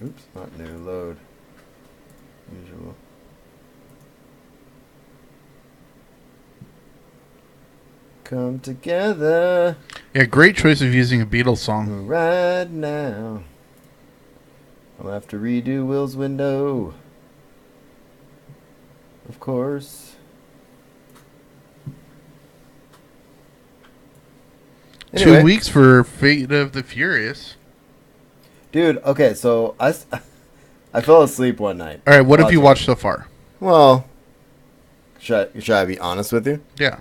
Oops, not new. Load. Usual. Come together. Yeah, great choice of using a Beatles song. Right now. I'll have to redo Will's window. Of course. Anyway. 2 weeks for Fate of the Furious. Dude, okay, so I fell asleep one night. All right, what have you watched so far? Well, should I be honest with you? Yeah.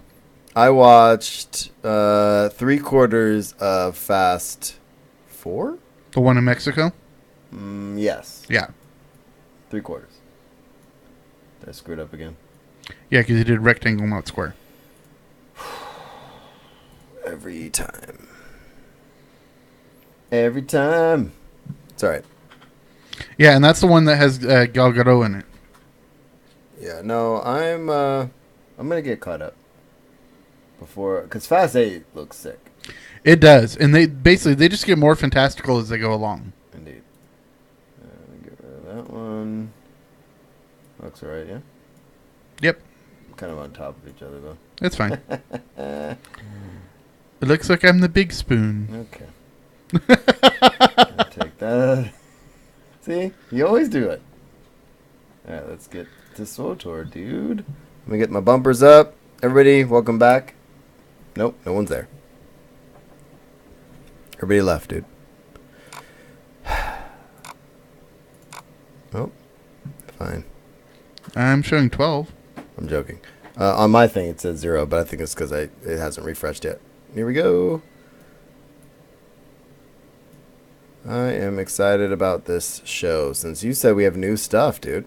I watched 3/4 of Fast 4? The one in Mexico? Yes. Yeah. 3/4. Did I screw it up again? Yeah, because you did rectangle, not square. Every time. Every time. It's alright. Yeah, and that's the one that has Gal Gadot in it. Yeah, no, I'm gonna get caught up before, because Fast 8 looks sick. It does, and they just get more fantastical as they go along. Indeed. Let me get rid of that one. Looks alright, yeah. Yep, Kind of on top of each other though. that's fine. It looks like I'm the big spoon. Okay. I'll take that. See, you always do it. All right, let's get to SWTOR, dude. Let me get my bumpers up. Everybody, welcome back. Nope, no one's there. Everybody left, dude. Oh, fine. I'm showing 12. I'm joking. On my thing, it says 0, but I think it's because it hasn't refreshed yet. Here we go. I am excited about this show. Since you said we have new stuff, dude.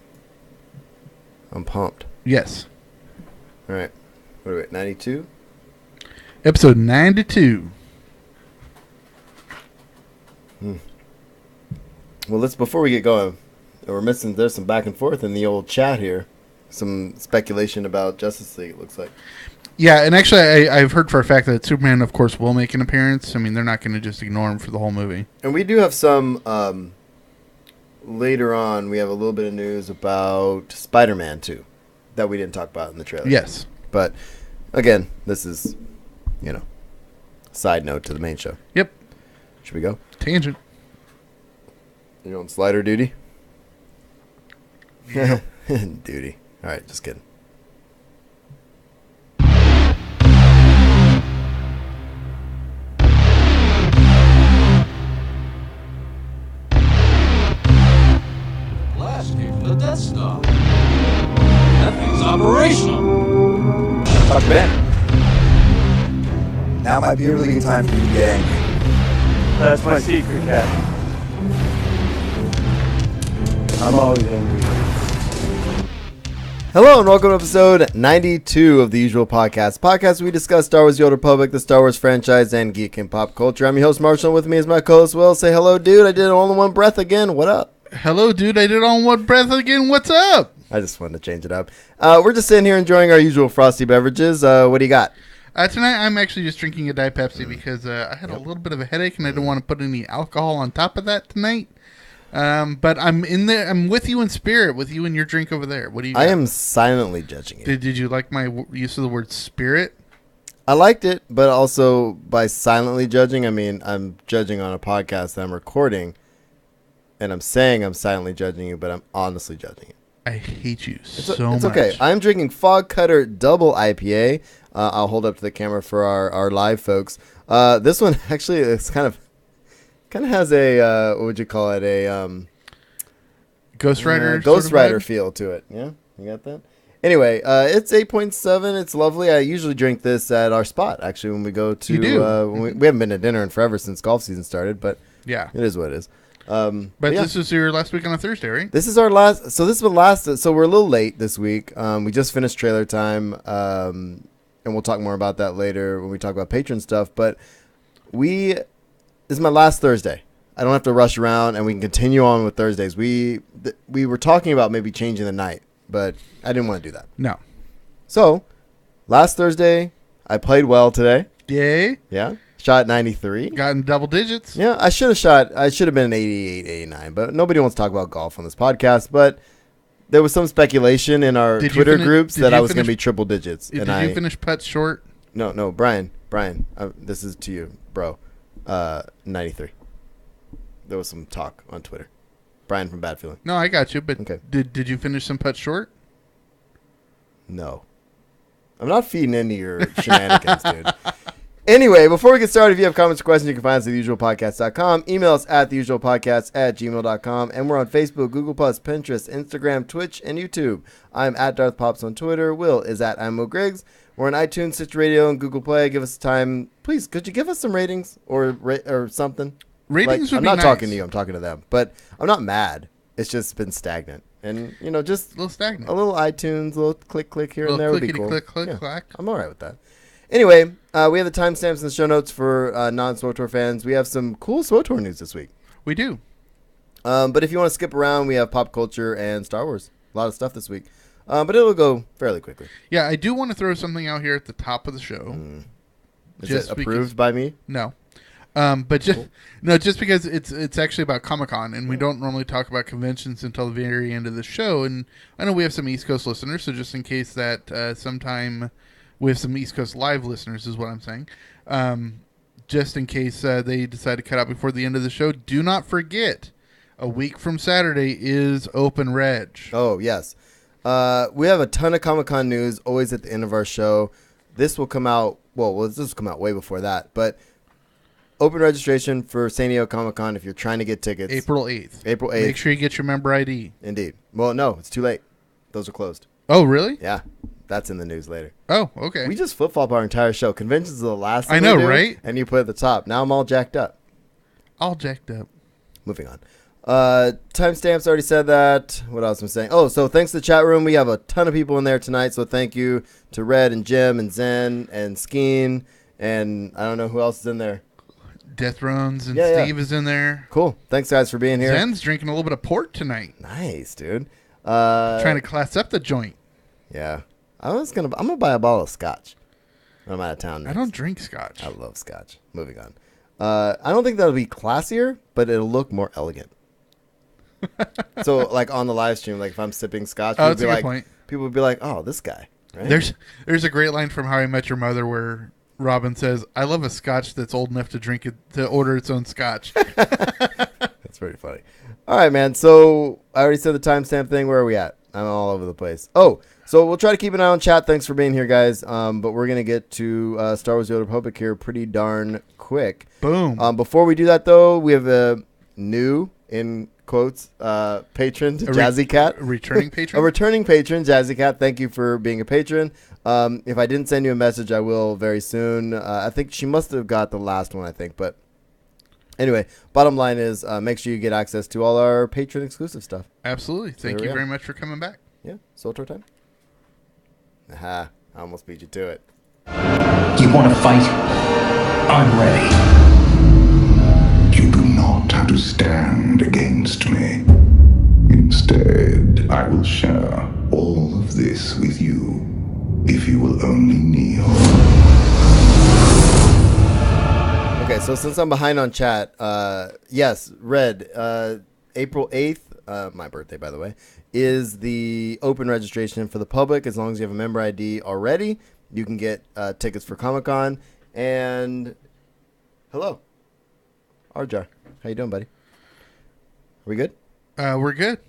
I'm pumped. Yes. All right. What are we at, 92? Episode 92. Well, before we get going, there's some back and forth in the old chat here. Some speculation about Justice League, it looks like. Yeah, and actually, I've heard for a fact that Superman, of course, will make an appearance. I mean, they're not going to just ignore him for the whole movie. And we do have some, later on, we have a little bit of news about Spider-Man 2 that we didn't talk about in the trailer. Yes. But, again, this is, side note to the main show. Yep. Should we go? Tangent. You're on slider duty? Duty. All right, just kidding. Blast came from the Death Star. That thing's operational. Fuck Ben. Now might be a really good time for you to get angry. That's my secret, Captain. I'm always angry. Hello and welcome to episode 92 of the Usual Podcast. Podcast where we discuss Star Wars: The Old Republic, the Star Wars franchise, and geek and pop culture. I'm your host, Marshall, and with me is my co-host, Will. Say hello, dude. I did it all in one breath again. What up? Hello, dude. I did it on one breath again. What's up? I just wanted to change it up. We're just sitting here enjoying our usual frosty beverages. What do you got? Tonight, I'm actually just drinking a Diet Pepsi because I had a little bit of a headache and I didn't want to put any alcohol on top of that tonight. But I'm in there. I'm with you in spirit, with you and your drink over there. What do you got? I am silently judging you. Did you like my use of the word spirit? I liked it, but also by silently judging, I mean I'm judging on a podcast that I'm recording, and I'm saying I'm silently judging you, but I'm honestly judging you. I hate you It's much. okay. I'm drinking Fog Cutter Double IPA. I'll hold up to the camera for our live folks. This one actually is kind of has a what would you call it, a Ghost Rider. Ghost Rider feel to it. Yeah, you got that. Anyway, it's 8.7. It's lovely. I usually drink this at our spot actually when we go to. You do? When we haven't been to dinner in forever since golf season started, but Yeah. it is what it is. But yeah. this is your last week on a Thursday, right? This is our last. So this is the last. So we're a little late this week. We just finished trailer time, and we'll talk more about that later when we talk about patron stuff. But this is my last Thursday. I don't have to rush around, and we can continue on with Thursdays. We were talking about maybe changing the night, but I didn't want to do that. No. So last Thursday, I played well today. Yay. Yeah. Shot 93. Got in double digits. Yeah, I should have been an 88, 89, but nobody wants to talk about golf on this podcast. But there was some speculation in our Twitter groups that I was going to be triple digits. Did you finish putts short? No, Brian, this is to you, bro. 93. There was some talk on Twitter. Brian from Bad Feeling. No, I got you. But Okay. did you finish some putts short? No. I'm not feeding into your shenanigans, dude. Anyway, before we get started, if you have comments or questions, you can find us at theusualpodcast.com. Email us at theusualpodcast@gmail.com. And we're on Facebook, Google+, Pinterest, Instagram, Twitch, and YouTube. I'm at Darth Pops on Twitter. Will is at Imo Griggs. We're on iTunes, Stitcher Radio, and Google Play. Give us time. Please, could you give us some ratings or something? Ratings would I'm be not nice. talking to you. I'm talking to them. But I'm not mad. It's just been stagnant. And, just A little stagnant. a little iTunes, a little click here and there would be cool. Click, Yeah, clack. I'm all right with that. Anyway, we have the timestamps in the show notes for non-SWTOR fans. We have some cool SWTOR news this week. We do. But if you want to skip around, we have pop culture and Star Wars. A lot of stuff this week. But it'll go fairly quickly. Yeah, I do want to throw something out here at the top of the show. Is Just it approved by me? No. But just because it's actually about Comic-Con, and we don't normally talk about conventions until the very end of the show. And I know we have some East Coast listeners, so just in case that sometime we have some East Coast live listeners is what I'm saying. Just in case they decide to cut out before the end of the show, do not forget, a week from Saturday is Open Reg. Oh, yes. We have a ton of Comic-Con news always at the end of our show. This will come out, this will come out way before that. But open registration for San Diego Comic-Con if you're trying to get tickets. April 8th. April 8th. Make sure you get your member ID. Indeed. Well, no, it's too late. Those are closed. Oh, really? Yeah, that's in the news later. Oh, okay. We just flip-flop our entire show. Conventions are the last thing I know, we do, right? And you put it at the top. Now I'm all jacked up. All jacked up. Moving on. Timestamps already said that. What else am I saying? Oh, so thanks to the chat room. We have a ton of people in there tonight. So thank you to Red and Jim and Zen and Skeen. And I don't know who else is in there. Death Thrones and Yeah, Steve is in there. Cool. Thanks, guys, for being here. Zen's drinking a little bit of port tonight. Nice, dude. Trying to class up the joint. Yeah. I'm gonna buy a bottle of scotch when I'm out of town. I don't drink scotch. I love scotch. Moving on. I don't think that'll be classier, but it'll look more elegant. So, like on the live stream, like if I'm sipping scotch, Oh, that's a good point. people would be like, "Oh, this guy." Right? There's a great line from How I Met Your Mother where Robin says, "I love a scotch that's old enough to drink it to order its own scotch." That's pretty funny. All right, man. So I already said the timestamp thing. Where are we at? I'm all over the place. Oh, so we'll try to keep an eye on chat. Thanks for being here, guys. But we're gonna get to Star Wars: The Old Republic here pretty darn quick. Boom. Before we do that, though, we have a new, in quotes, patron to Jazzy Cat. A returning patron? A returning patron, Jazzy Cat. Thank you for being a patron. If I didn't send you a message, I will very soon. I think she must have got the last one, I think. But anyway, bottom line is make sure you get access to all our patron exclusive stuff. Absolutely. Thank There we you go. very much for coming back. Yeah, SWTOR time. Aha, I almost beat you to it. You want to fight? I'm ready. You do not have to stand against me. Instead, I will share all of this with you if you will only kneel. Okay, so since I'm behind on chat, yes, Red, April 8th, my birthday, by the way, is the open registration for the public. As long as you have a member ID already, you can get tickets for Comic-Con. And hello, Arjar. How you doing, buddy? Are we good? We're good.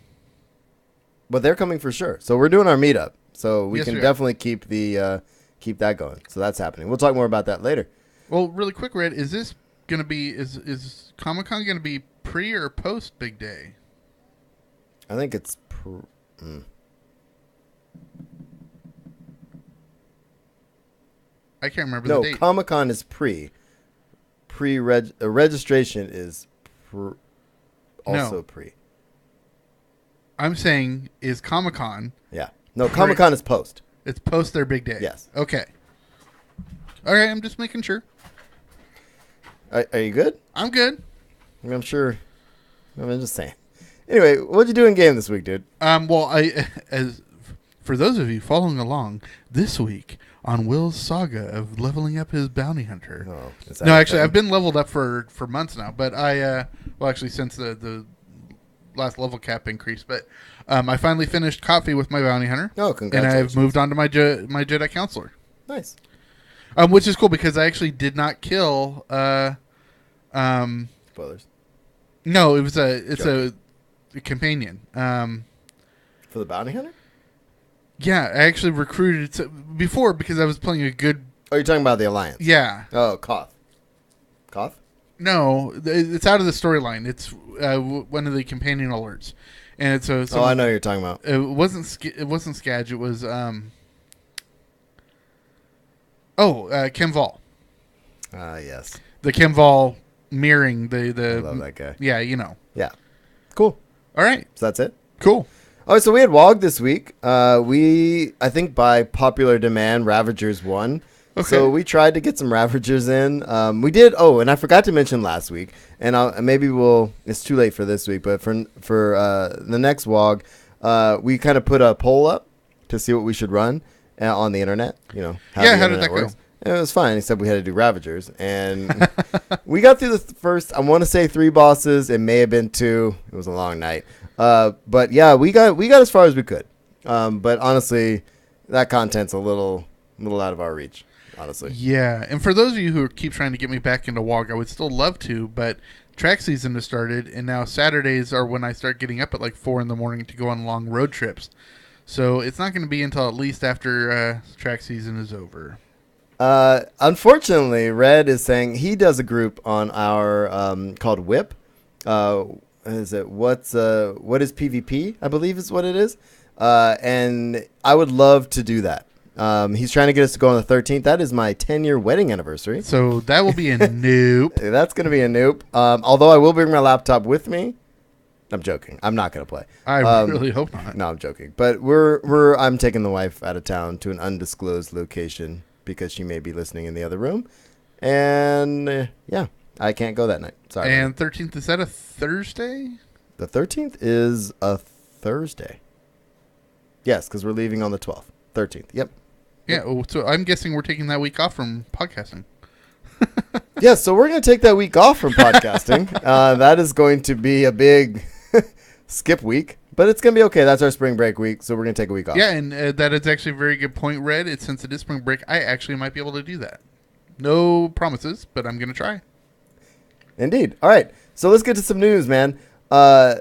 But they're coming for sure. So we're doing our meetup. So we Yes, can we are. definitely keep that going. So that's happening. We'll talk more about that later. Well, really quick, Red, is this going to be, is Comic-Con going to be pre or post Big Day? I think it's I can't remember no, the date. Comic-Con is registration is also No. pre. I'm saying, is Comic-Con, Yeah. No, Comic-Con is post. it's post their big day? Yes. Okay. All right, I'm just making sure. Are you good? I'm good. I'm sure. I'm just saying. Anyway, what'd you do in game this week, dude? Well, as for those of you following along, this week on Will's saga of leveling up his bounty hunter. Oh, is that No, a actually, thing? I've been leveled up for months now, but actually, since the last level cap increase, but I finally finished coffee with my bounty hunter. Oh, And congratulations. I've moved on to my my Jedi counselor, Nice. which is cool because I actually did not kill. Spoilers. No, it's a companion. For the bounty hunter? Yeah, I actually recruited before because I was playing a good. Oh, you're talking about the Alliance. Yeah, Oh, Koth. Koth? no, it's out of the storyline. It's one of the companion alerts, and it's a. Oh, I know who you're talking about. It wasn't Skadge. It was Kim Vol. Yes. The Kim Vol mirroring the. I love that guy. Yeah, you know. Yeah. Cool. All right, So that's it? cool. Oh, so we had WOG this week. I think by popular demand, Ravagers won. Okay. So we tried to get some Ravagers in. We did. Oh, and I forgot to mention last week, and it's too late for this week, but for the next WOG, we kind of put a poll up to see what we should run on the internet. You know, Yeah, the how did internet that go? works. And it was fine, except we had to do Ravagers, and we got through the first. I want to say 3 bosses. It may have been 2. It was a long night. But yeah, we got as far as we could. But honestly, that content's a little out of our reach. Honestly, Yeah, and for those of you who keep trying to get me back into WOG, I would still love to, but track season has started, and now Saturdays are when I start getting up at like 4 in the morning to go on long road trips. So it's not going to be until at least after track season is over. unfortunately, Red is saying he does a group on our called Whip. Is it what is PvP? I believe is what it is. And I would love to do that. He's trying to get us to go on the 13th. That is my 10-year wedding anniversary. So that will be a nope. That's going to be a nope. Although I will bring my laptop with me. I'm joking. I'm not going to play. I really hope not. No, I'm joking. But I'm taking the wife out of town to an undisclosed location because she may be listening in the other room. And yeah, I can't go that night. Sorry. And 13th, is that a Thursday? The 13th is a Thursday. Yes, because we're leaving on the 12th. 13th. Yep. Yeah, so I'm guessing we're taking that week off from podcasting. Yeah, so we're going to take that week off from podcasting. That is going to be a big skip week, but it's going to be okay. That's our spring break week, so we're going to take a week off. Yeah, and that is actually a very good point, Red. Since it is spring break, I actually might be able to do that. No promises, but I'm going to try. Indeed. All right, so let's get to some news, man. Okay,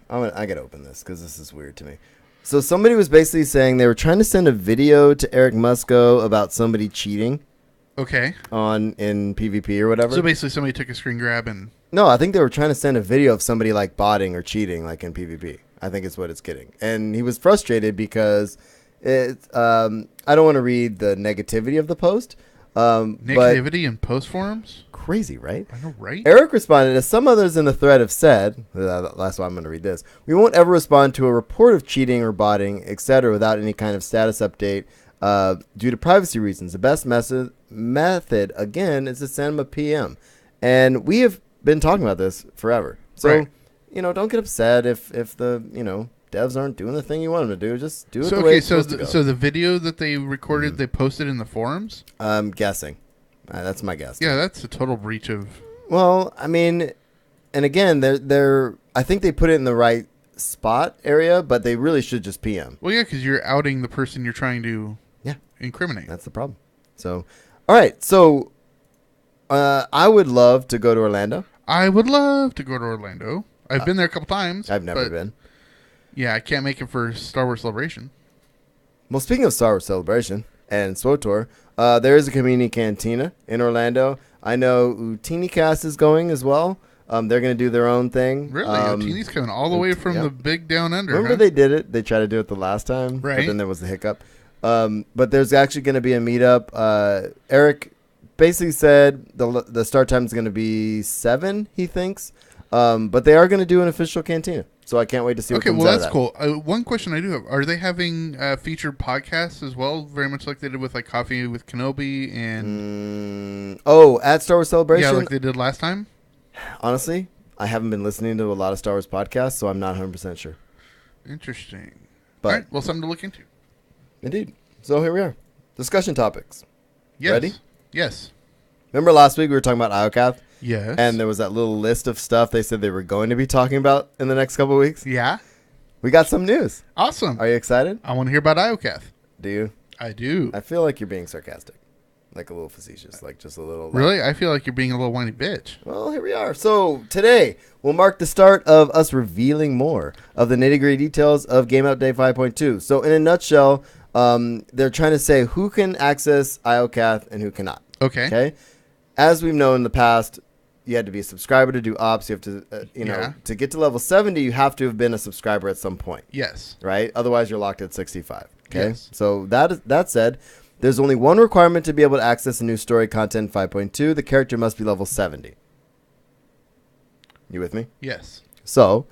I got to open this because this is weird to me. So somebody was basically saying they were trying to send a video to Eric Musco about somebody cheating Okay. in PvP or whatever. So basically somebody took a screen grab and... No, I think they were trying to send a video of somebody like botting or cheating like in PvP. I think it's what it's getting. And he was frustrated because I don't want to read the negativity of the post. Negativity in post forums? But crazy, right? I know, right? Eric responded, as some others in the thread have said, that's why I'm going to read this, we won't ever respond to a report of cheating or botting, etc., without any kind of status update due to privacy reasons. The best method, again, is to send them a PM. And we have been talking about this forever. So, Right. Don't get upset if the, devs aren't doing the thing you want them to do. Just do it So, the way okay, it's so supposed to go. so the video that they recorded, they posted in the forums? I'm guessing. That's my guess. Yeah, that's a total breach of... Well, I mean, and again, I think they put it in the right spot area, but they really should just PM. Well, yeah, because you're outing the person you're trying to Yeah, incriminate. that's the problem. So, all right. So, I would love to go to Orlando. I would love to go to Orlando. I've been there a couple times. I've never but, been. Yeah, I can't make it for Star Wars Celebration. Well, speaking of Star Wars Celebration and SWTOR, there is a community cantina in Orlando. I know UtiniCast is going as well. They're going to do their own thing. Really? Otini's coming all the way from yeah. the big down under. Remember huh? they did it? They tried to do it the last time, Right. But then there was the hiccup. But there's actually going to be a meetup. Eric basically said the start time is going to be 7, he thinks. But they are going to do an official cantina. So I can't wait to see what Okay, comes well, out of that's that. cool. One question I do have. Are they having featured podcasts as well, very much like they did with like Coffee with Kenobi and... At Star Wars Celebration? Yeah, like they did last time? Honestly, I haven't been listening to a lot of Star Wars podcasts, so I'm not 100% sure. Interesting. But All right, well, something to look into. indeed. So here we are. Discussion topics. Yes. Ready? Yes. Remember last week we were talking about IOCATH? Yes. And there was that little list of stuff they said they were going to be talking about in the next couple of weeks? Yeah. We got some news. Awesome. Are you excited? I want to hear about IOCATH. Do you? I do. I feel like you're being sarcastic. Like a little facetious. Like just a little... Really? I feel like you're being a little whiny bitch. Well, here we are. So today will mark the start of us revealing more of the nitty-gritty details of Game Update 5.2. So in a nutshell, they're trying to say who can access IOCATH and who cannot. Okay. As we've known in the past, you had to be a subscriber to do ops. You have to, Yeah. to get to level 70, you have to have been a subscriber at some point, Yes. right? Otherwise, you're locked at 65. Okay. Yes. So that said, there's only one requirement to be able to access the new story content 5.2. The character must be level 70. You with me? Yes. So,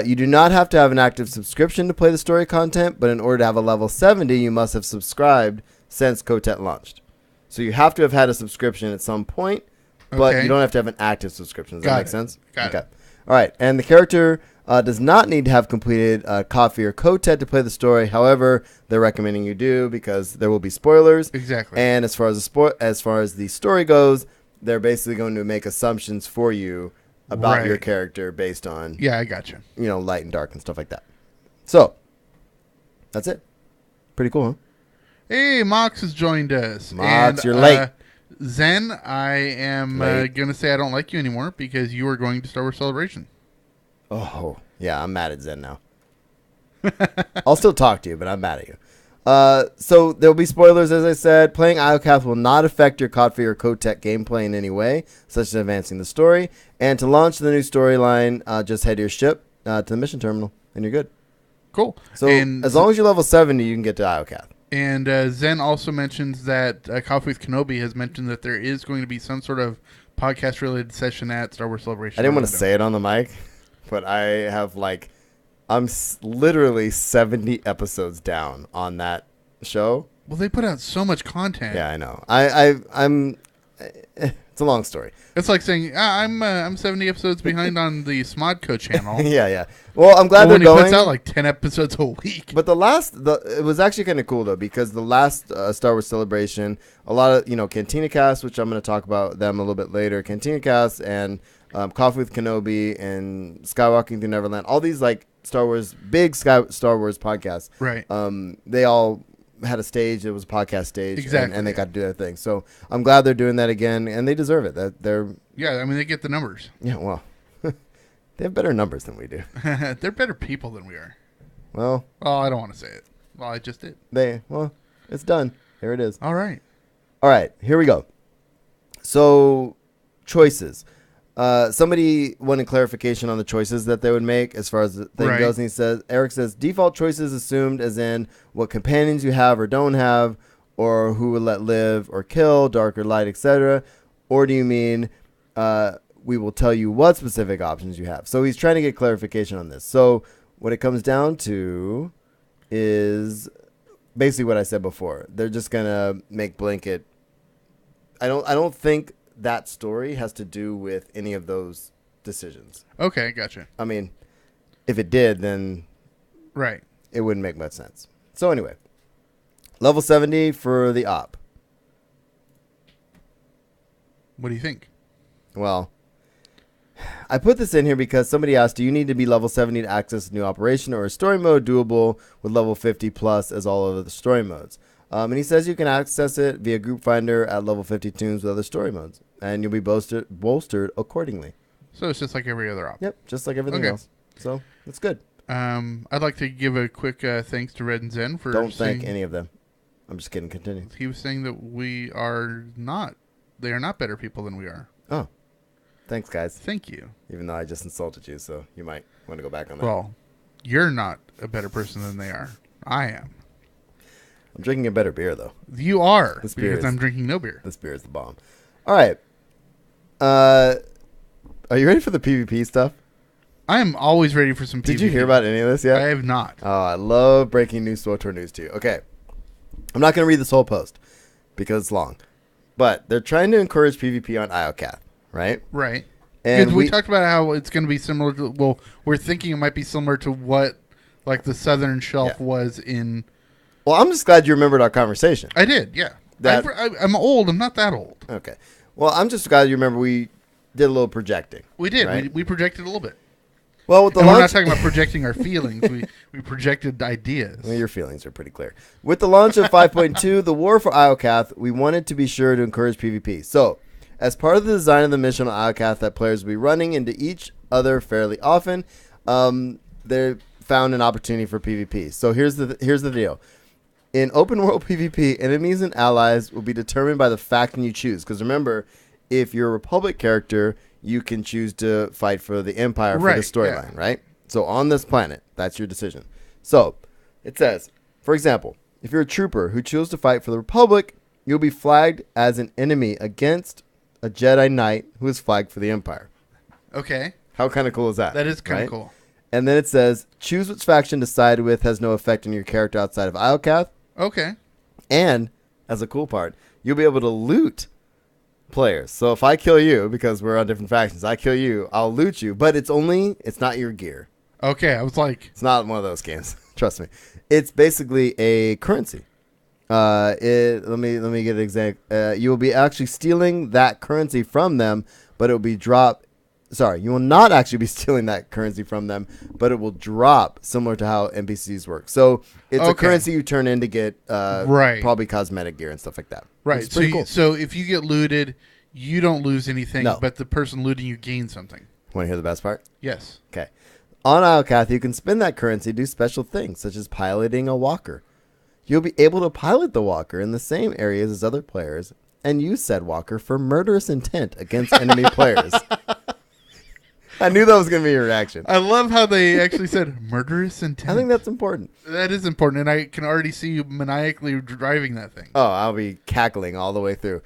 you do not have to have an active subscription to play the story content, but in order to have a level 70, you must have subscribed since KOTET launched. So you have to have had a subscription at some point, but Okay. you don't have to have an active subscription. Does that Got make it. sense? Got it. All right. And the character does not need to have completed Coffee or KOTET to play the story. However, they're recommending you do because there will be spoilers. Exactly. And as far as the story goes, they're basically going to make assumptions for you about Right. your character based on Yeah, I got you. light and dark and stuff like that. So that's it. Pretty cool, huh? Hey, Mox has joined us. Mox, you're late. Zen, I am Late. going to say I don't like you anymore because you are going to Star Wars Celebration. Oh, yeah, I'm mad at Zen now. I'll still talk to you, but I'm mad at you. So there'll be spoilers, as I said. Playing IOCATH will not affect your Coffee or KOTET gameplay in any way, such as advancing the story. And to launch the new storyline, just head to your ship to the mission terminal, and you're good. Cool. So and as long as you're level 70, you can get to IOCATH. And Zen also mentions that Coffee with Kenobi has mentioned that there is going to be some sort of podcast-related session at Star Wars Celebration. I didn't want to say it on the mic, but I have I'm literally 70 episodes down on that show. Well, they put out so much content. Yeah, I know. I'm. It's a long story. It's like saying I'm 70 episodes behind on the Smodco channel. Yeah. Well, I'm glad Well, when they're he going. puts out like 10 episodes a week. But it was actually kind of cool though, because the last Star Wars Celebration, a lot of Cantina Cast, which I'm going to talk about them a little bit later. Cantina Cast and Coffee with Kenobi and Skywalking Through Neverland, all these Star Wars podcasts. Right. They all had a stage. It was a podcast stage. Exactly, And they yeah. got to do their thing. So I'm glad they're doing that again, and they deserve it. They're Yeah, I mean, they get the numbers. yeah. Well, they have better numbers than we do. They're better people than we are. Well, Oh, I don't want to say it. Well, I just did. it's done. Here it is. All right. All right, here we go. So, choices. Somebody wanted clarification on the choices that they would make as far as the thing Right. goes. And Eric says, default choices assumed as in what companions you have or don't have, or who will let live or kill, dark or light, etc. Or do you mean we will tell you what specific options you have? So he's trying to get clarification on this. So what it comes down to is basically what I said before. They're just gonna make blanket. I don't think that story has to do with any of those decisions. Okay, gotcha. I mean, if it did, then Right. it wouldn't make much sense. So anyway, level 70 for the op. What do you think? Well, I put this in here because somebody asked, do you need to be level 70 to access a new operation, or is story mode doable with level 50 plus as all of the story modes? And he says you can access it via Group Finder at level 50 tunes with other story modes, and you'll be bolstered accordingly. So it's just like every other op. Yep, just like everything Okay. else. So that's good. I'd like to give a quick thanks to Red and Zen for Don't saying, thank any of them. I'm just kidding. Continue. he was saying that they are not better people than we are. Oh, thanks, guys. Thank you. Even though I just insulted you, so you might want to go back on that. Well, you're not a better person than they are. I am. I'm drinking a better beer, though. You are, This beer because is- I'm drinking no beer. This beer is the bomb. All right. Are you ready for the PvP stuff? I am always ready for some PvP. Did you hear about any of this yet? I have not. Oh, I love breaking news, SWTOR news to you. Okay. I'm not going to read this whole post because it's long. But they're trying to encourage PvP on IOCATH, right? Right. And Because we talked about how it's going to be similar to, well, we're thinking it might be similar to what, like, the Southern Shelf Yeah. was in Well, I'm just glad you remembered our conversation. I did, yeah. I'm old. I'm not that old. Okay. Well, I'm just glad you remember we did a little projecting. We did. Right? We projected a little bit. Well, with the And we're not launch, talking about projecting our feelings. We projected ideas. well, your feelings are pretty clear. With the launch of 5.2, the War for Iocath, we wanted to be sure to encourage PvP. So, as part of the design of the mission on Iocath that players will be running into each other fairly often, they found an opportunity for PvP. So here's the deal. In open world PvP, enemies and allies will be determined by the faction you choose. Because remember, if you're a Republic character, you can choose to fight for the Empire for the storyline, right? So on this planet, that's your decision. So it says, for example, if you're a trooper who chose to fight for the Republic, you'll be flagged as an enemy against a Jedi Knight who is flagged for the Empire. Okay. How kind of cool is that? That is kind of right? cool. And then it says, choose which faction to side with has no effect on your character outside of Iocath. Okay. And, as a cool part, you'll be able to loot players. So if I kill you, because we're on different factions, I kill you, I'll loot you. But it's not your gear. Okay. I was like... It's not one of those games. Trust me. It's basically a currency. Let me get an example. You will be actually stealing that currency from them, but it will be dropped. Sorry, you will not actually be stealing that currency from them, but it will drop similar to how NPCs work. So it's a currency you turn in to get probably cosmetic gear and stuff like that. Right. It's pretty cool. So if you get looted, you don't lose anything, No. but the person looting you gains something. Want to hear the best part? Yes. Okay. On Iocath, you can spend that currency to do special things, such as piloting a walker. You'll be able to pilot the walker in the same areas as other players and use said walker for murderous intent against enemy players. I knew that was going to be your reaction. I love how they actually said murderous intent. I think that's important. That is important, and I can already see you maniacally driving that thing. Oh, I'll be cackling all the way through.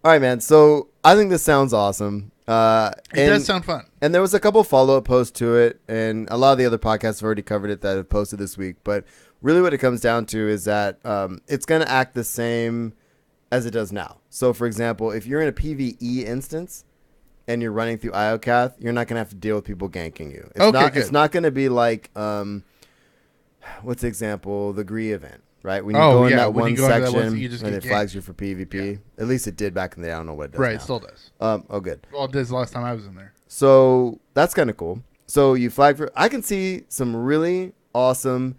All right, man. So I think this sounds awesome. It does sound fun. And there was a couple follow-up posts to it, and a lot of the other podcasts have already covered it that have posted this week. But really what it comes down to is that it's going to act the same as it does now. So, for example, if you're in a PvE instance and you're running through Iocath, you're not going to have to deal with people ganking you. It's not going to be like, what's the example? The Gree event, right? When you go in that one section and it flags you for PvP. Yeah. At least it did back in the day. I don't know what it does now. It still does. Oh, good. Well, it did the last time I was in there. So that's kind of cool. So you flag for... I can see some really awesome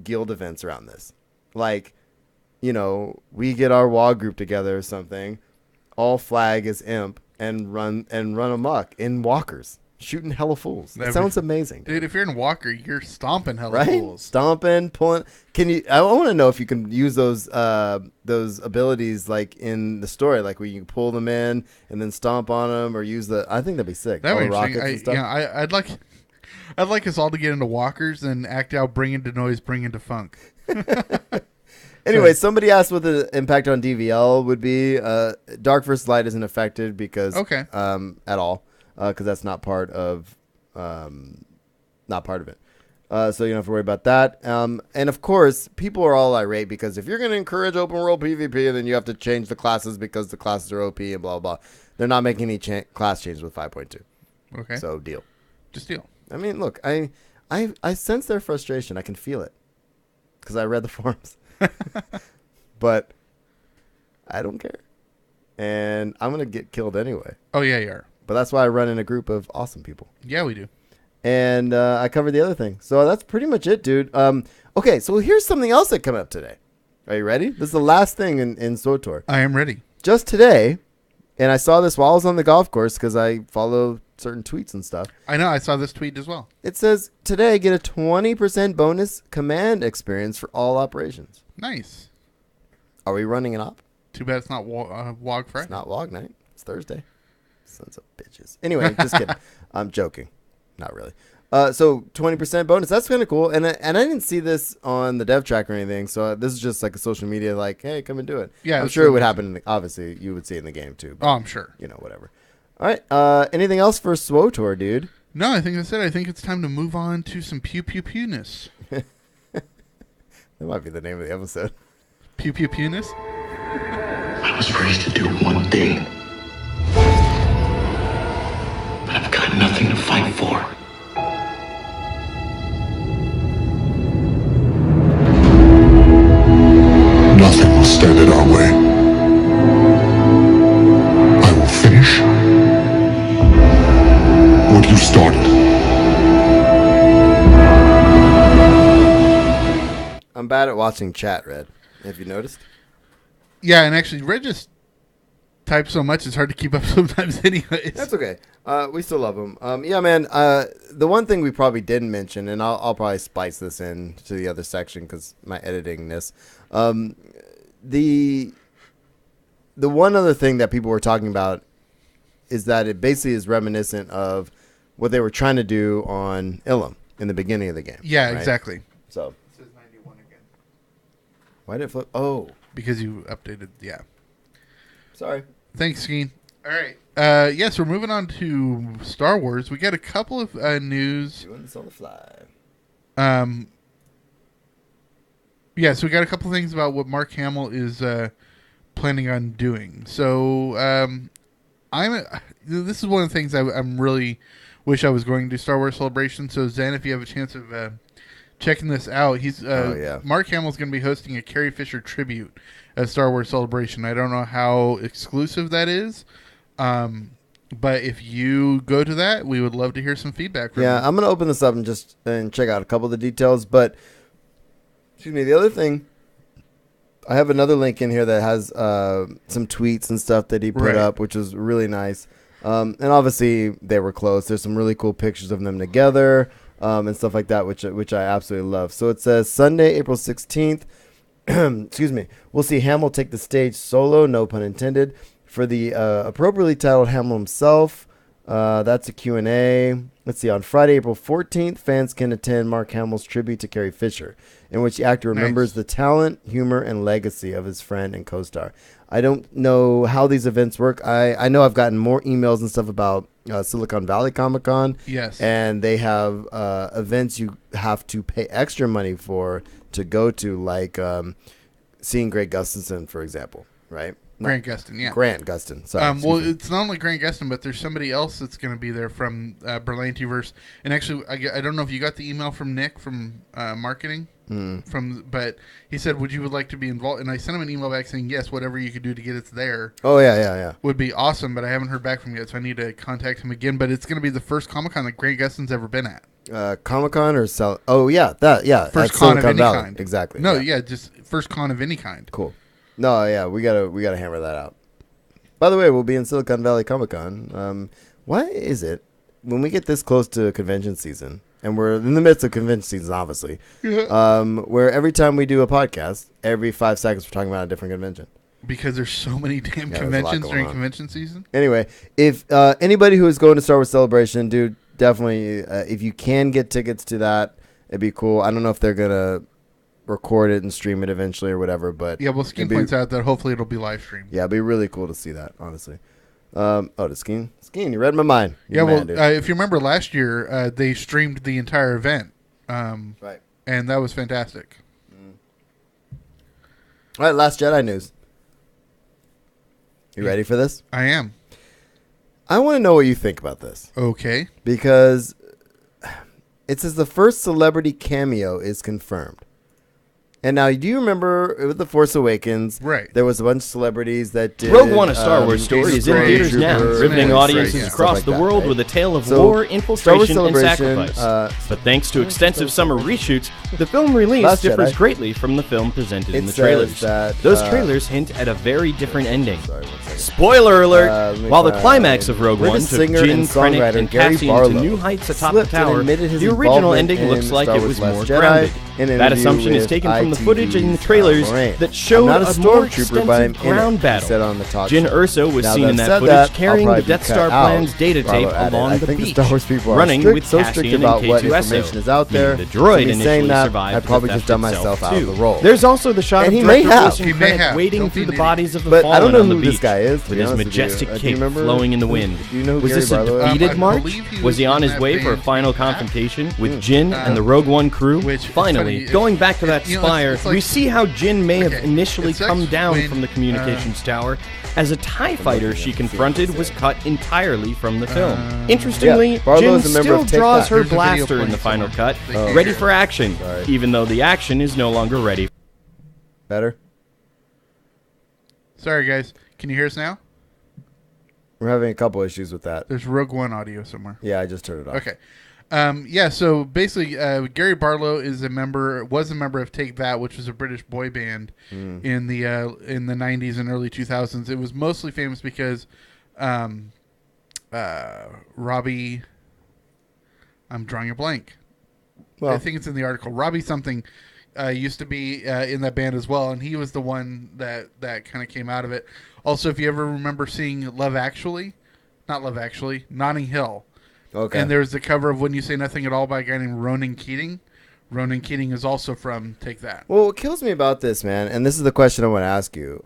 guild events around this. Like, you know, we get our WoG group together or something, all flag as imp and run amok in walkers, shooting hella fools. That sounds amazing. Dude, if you're in Walker, you're stomping hella right? fools. Stomping, pulling. Can you... I want to know if you can use those abilities like in the story, like where you can pull them in and then stomp on them or use the... I think that'd be sick. That would be rockets and stuff. Yeah, I'd like us all to get into walkers and act out Bring Into Noise, Bring Into Funk. Anyway, somebody asked what the impact on DVL would be. Dark versus Light isn't affected because at all because that's not part of it. So you don't have to worry about that. And of course, people are all irate because if you're going to encourage open world PvP, then you have to change the classes because the classes are OP and blah blah. They're not making any class changes with 5.2. Okay. So deal. Just deal. I mean, look, I sense their frustration. I can feel it because I read the forums. But I don't care. And I'm going to get killed anyway. Oh, yeah, you are. But that's why I run in a group of awesome people. Yeah, we do. And I covered the other thing. So that's pretty much it, dude. Okay, so here's something else that came up today. Are you ready? This is the last thing in SWTOR. I am ready. Just today, and I saw this while I was on the golf course because I follow certain tweets and stuff. I know. I saw this tweet as well. It says, today, get a 20% bonus command experience for all operations. Nice. Are we running an op? Too bad it's not WoG Friday. It's not WoG night. It's Thursday. Sons of bitches. Anyway, just kidding. I'm joking. Not really. So 20% bonus. That's kind of cool. And I didn't see this on the dev track or anything. So this is just like a social media like, hey, come and do it. Yeah, I'm sure it would happen. Obviously, you would see it in the game too. But, I'm sure. You know, whatever. All right. Anything else for SWTOR, dude? No, I think that's it. I think it's time to move on to some pew-pew-pewness. That might be the name of the episode. Pew-pew-pewness? I was raised to do one thing. But I've got nothing to fight for. bad at watching chat, Red. Have you noticed? Yeah, and actually, Red just types so much it's hard to keep up sometimes. Anyways, That's okay. We still love him. Yeah, man. The one thing we probably didn't mention, and I'll probably spice this in to the other section because my editingness. The one other thing that people were talking about is that it basically is reminiscent of what they were trying to do on Ilum in the beginning of the game. yeah, right? exactly. So It says 91 again why did it flip? Oh, because you updated. Yeah, sorry. thanks, Skeen. All right. Yes, we're moving on to Star Wars. We got a couple of news. Doing this on the fly. Yeah, so we got a couple things about what Mark Hamill is planning on doing. So this is one of the things I'm really wish I was going to Star Wars Celebration. So Zen, if you have a chance of checking this out, he's Mark Hamill's going to be hosting a Carrie Fisher tribute at Star Wars Celebration. I don't know how exclusive that is, but if you go to that, we would love to hear some feedback from you. I'm going to open this up and check out a couple of the details. But excuse me, the other thing, I have another link in here that has some tweets and stuff that he put up, which was really nice. And obviously they were close. There's some really cool pictures of them together and stuff like that, which I absolutely love. So it says Sunday, April 16th. Excuse me. We'll see Hamill take the stage solo, no pun intended, for the appropriately titled Hamill himself. That's a Q&A. Let's see. On Friday, April 14th, fans can attend Mark Hamill's tribute to Carrie Fisher, in which the actor remembers the talent, humor, and legacy of his friend and co-star. I don't know how these events work. I know I've gotten more emails and stuff about Silicon Valley Comic-Con. Yes. And they have events you have to pay extra money for to go to, like seeing Greg Gustafson, for example, right? Grant Gustin, yeah. Grant Gustin, sorry. Well, it's not only Grant Gustin, but there's somebody else that's going to be there from Berlantiverse. And actually, I don't know if you got the email from Nick from marketing, but he said, would you like to be involved? And I sent him an email back saying, yes, whatever you could do to get us there. Oh, yeah. Would be awesome, but I haven't heard back from him yet, so I need to contact him again. But it's going to be the first Comic-Con that Grant Gustin's ever been at. Comic-Con or first con of any Valley. kind. Exactly. No, yeah, just first con of any kind. Cool. No, yeah, we gotta hammer that out. By the way, we'll be in Silicon Valley Comic-Con. Why is it when we get this close to convention season, and we're in the midst of convention season, obviously, where every time we do a podcast, every 5 seconds we're talking about a different convention? Because there's so many damn there's a lot conventions going during on. convention season. Anyway, if anybody who is going to Star Wars Celebration, dude, definitely, if you can get tickets to that, it'd be cool. I don't know if they're gonna record it and stream it eventually or whatever, but Yeah, well, Skeen points out that hopefully it'll be live streamed. yeah, it'd be really cool to see that, honestly. To Skeen, you read my mind. Yeah, well, if you remember last year, they streamed the entire event, right. and that was fantastic. All right, Last Jedi news. You ready for this? I am. I want to know what you think about this, Okay. because it says the first celebrity cameo is confirmed. And now, do you remember with The Force Awakens? Right. There was a bunch of celebrities that did. Rogue One, a Star Wars story, is in Gray, theaters now, Trooper, riveting Smith, audiences right, yeah. across Stuff the like that, world right? with a tale of So, war, Star Wars infiltration, and Celebration, sacrifice. But thanks to extensive summer reshoots, the film release Last differs Jedi. greatly from the film presented in It the says trailers. that, Those trailers hint at a very different ending. Sorry, 1 second. Spoiler alert! Let me While the find- climax of Rogue One British took singer Jin, and Krennic, songwriter and Gary Cassian Barlow to new heights atop the slipped and tower, admitted his the original involvement ending in looks like Star it Wars was more Last Jedi grounded. in an That interview assumption is with taken from the ITV's footage in the trailers Moraine. that showed I'm not a a more stormtrooper, but I'm extensive in it, ground he battle. said on the talk Jin show. Urso was Now seen that in that said footage that, carrying I'll the probably Death be Star cut out. plan's data tape Bravo added. along I the think beach, the Star Wars people are running strict, with so Cassian strict and about what K2SO. information is out there. The droid Me initially saying that, survived I the probably theft just done itself, myself out of too. the role. There's also the shot And of he may Director have. Bruce and He may Krennic have. wading Don't through be the an bodies of the But fallen I don't know on the who beach. this guy is, to with be his honest with you. majestic Do you cape remember flowing in the who- wind. do you know who Was Gary this a Barlow is? defeated I march? believe he Was was he on in his that way for a band final Back. confrontation with Jin and the Rogue One crew? Which, Finally, funny, going back to that you know, it's- spire, it's like- we see how Jin may have Okay, initially it's come like down when, from the communications tower, as a TIE fighter she confronted was cut entirely from the film. Interestingly, Yeah, Barlow Jin is a member still of Take draws That. her There's a video blaster in playing the final somewhere. cut, They can't ready hear for action, Sorry. even though the action is no longer ready. Better? Sorry, guys. Can you hear us now? We're having a couple issues with that. There's Rogue One audio somewhere. Yeah, I just turned it off. Okay. Yeah, so basically, Gary Barlow was a member of Take That, which was a British boy band in the 90s and early 2000s. It was mostly famous because Robbie, I'm drawing a blank. Well, I think it's in the article. Robbie something used to be in that band as well, and he was the one that kind of came out of it. Also, if you ever remember seeing Notting Hill. okay. And there's the cover of When You Say Nothing at All by a guy named Ronan Keating. Ronan Keating is also from Take That. Well, what kills me about this, man, and this is the question I want to ask you.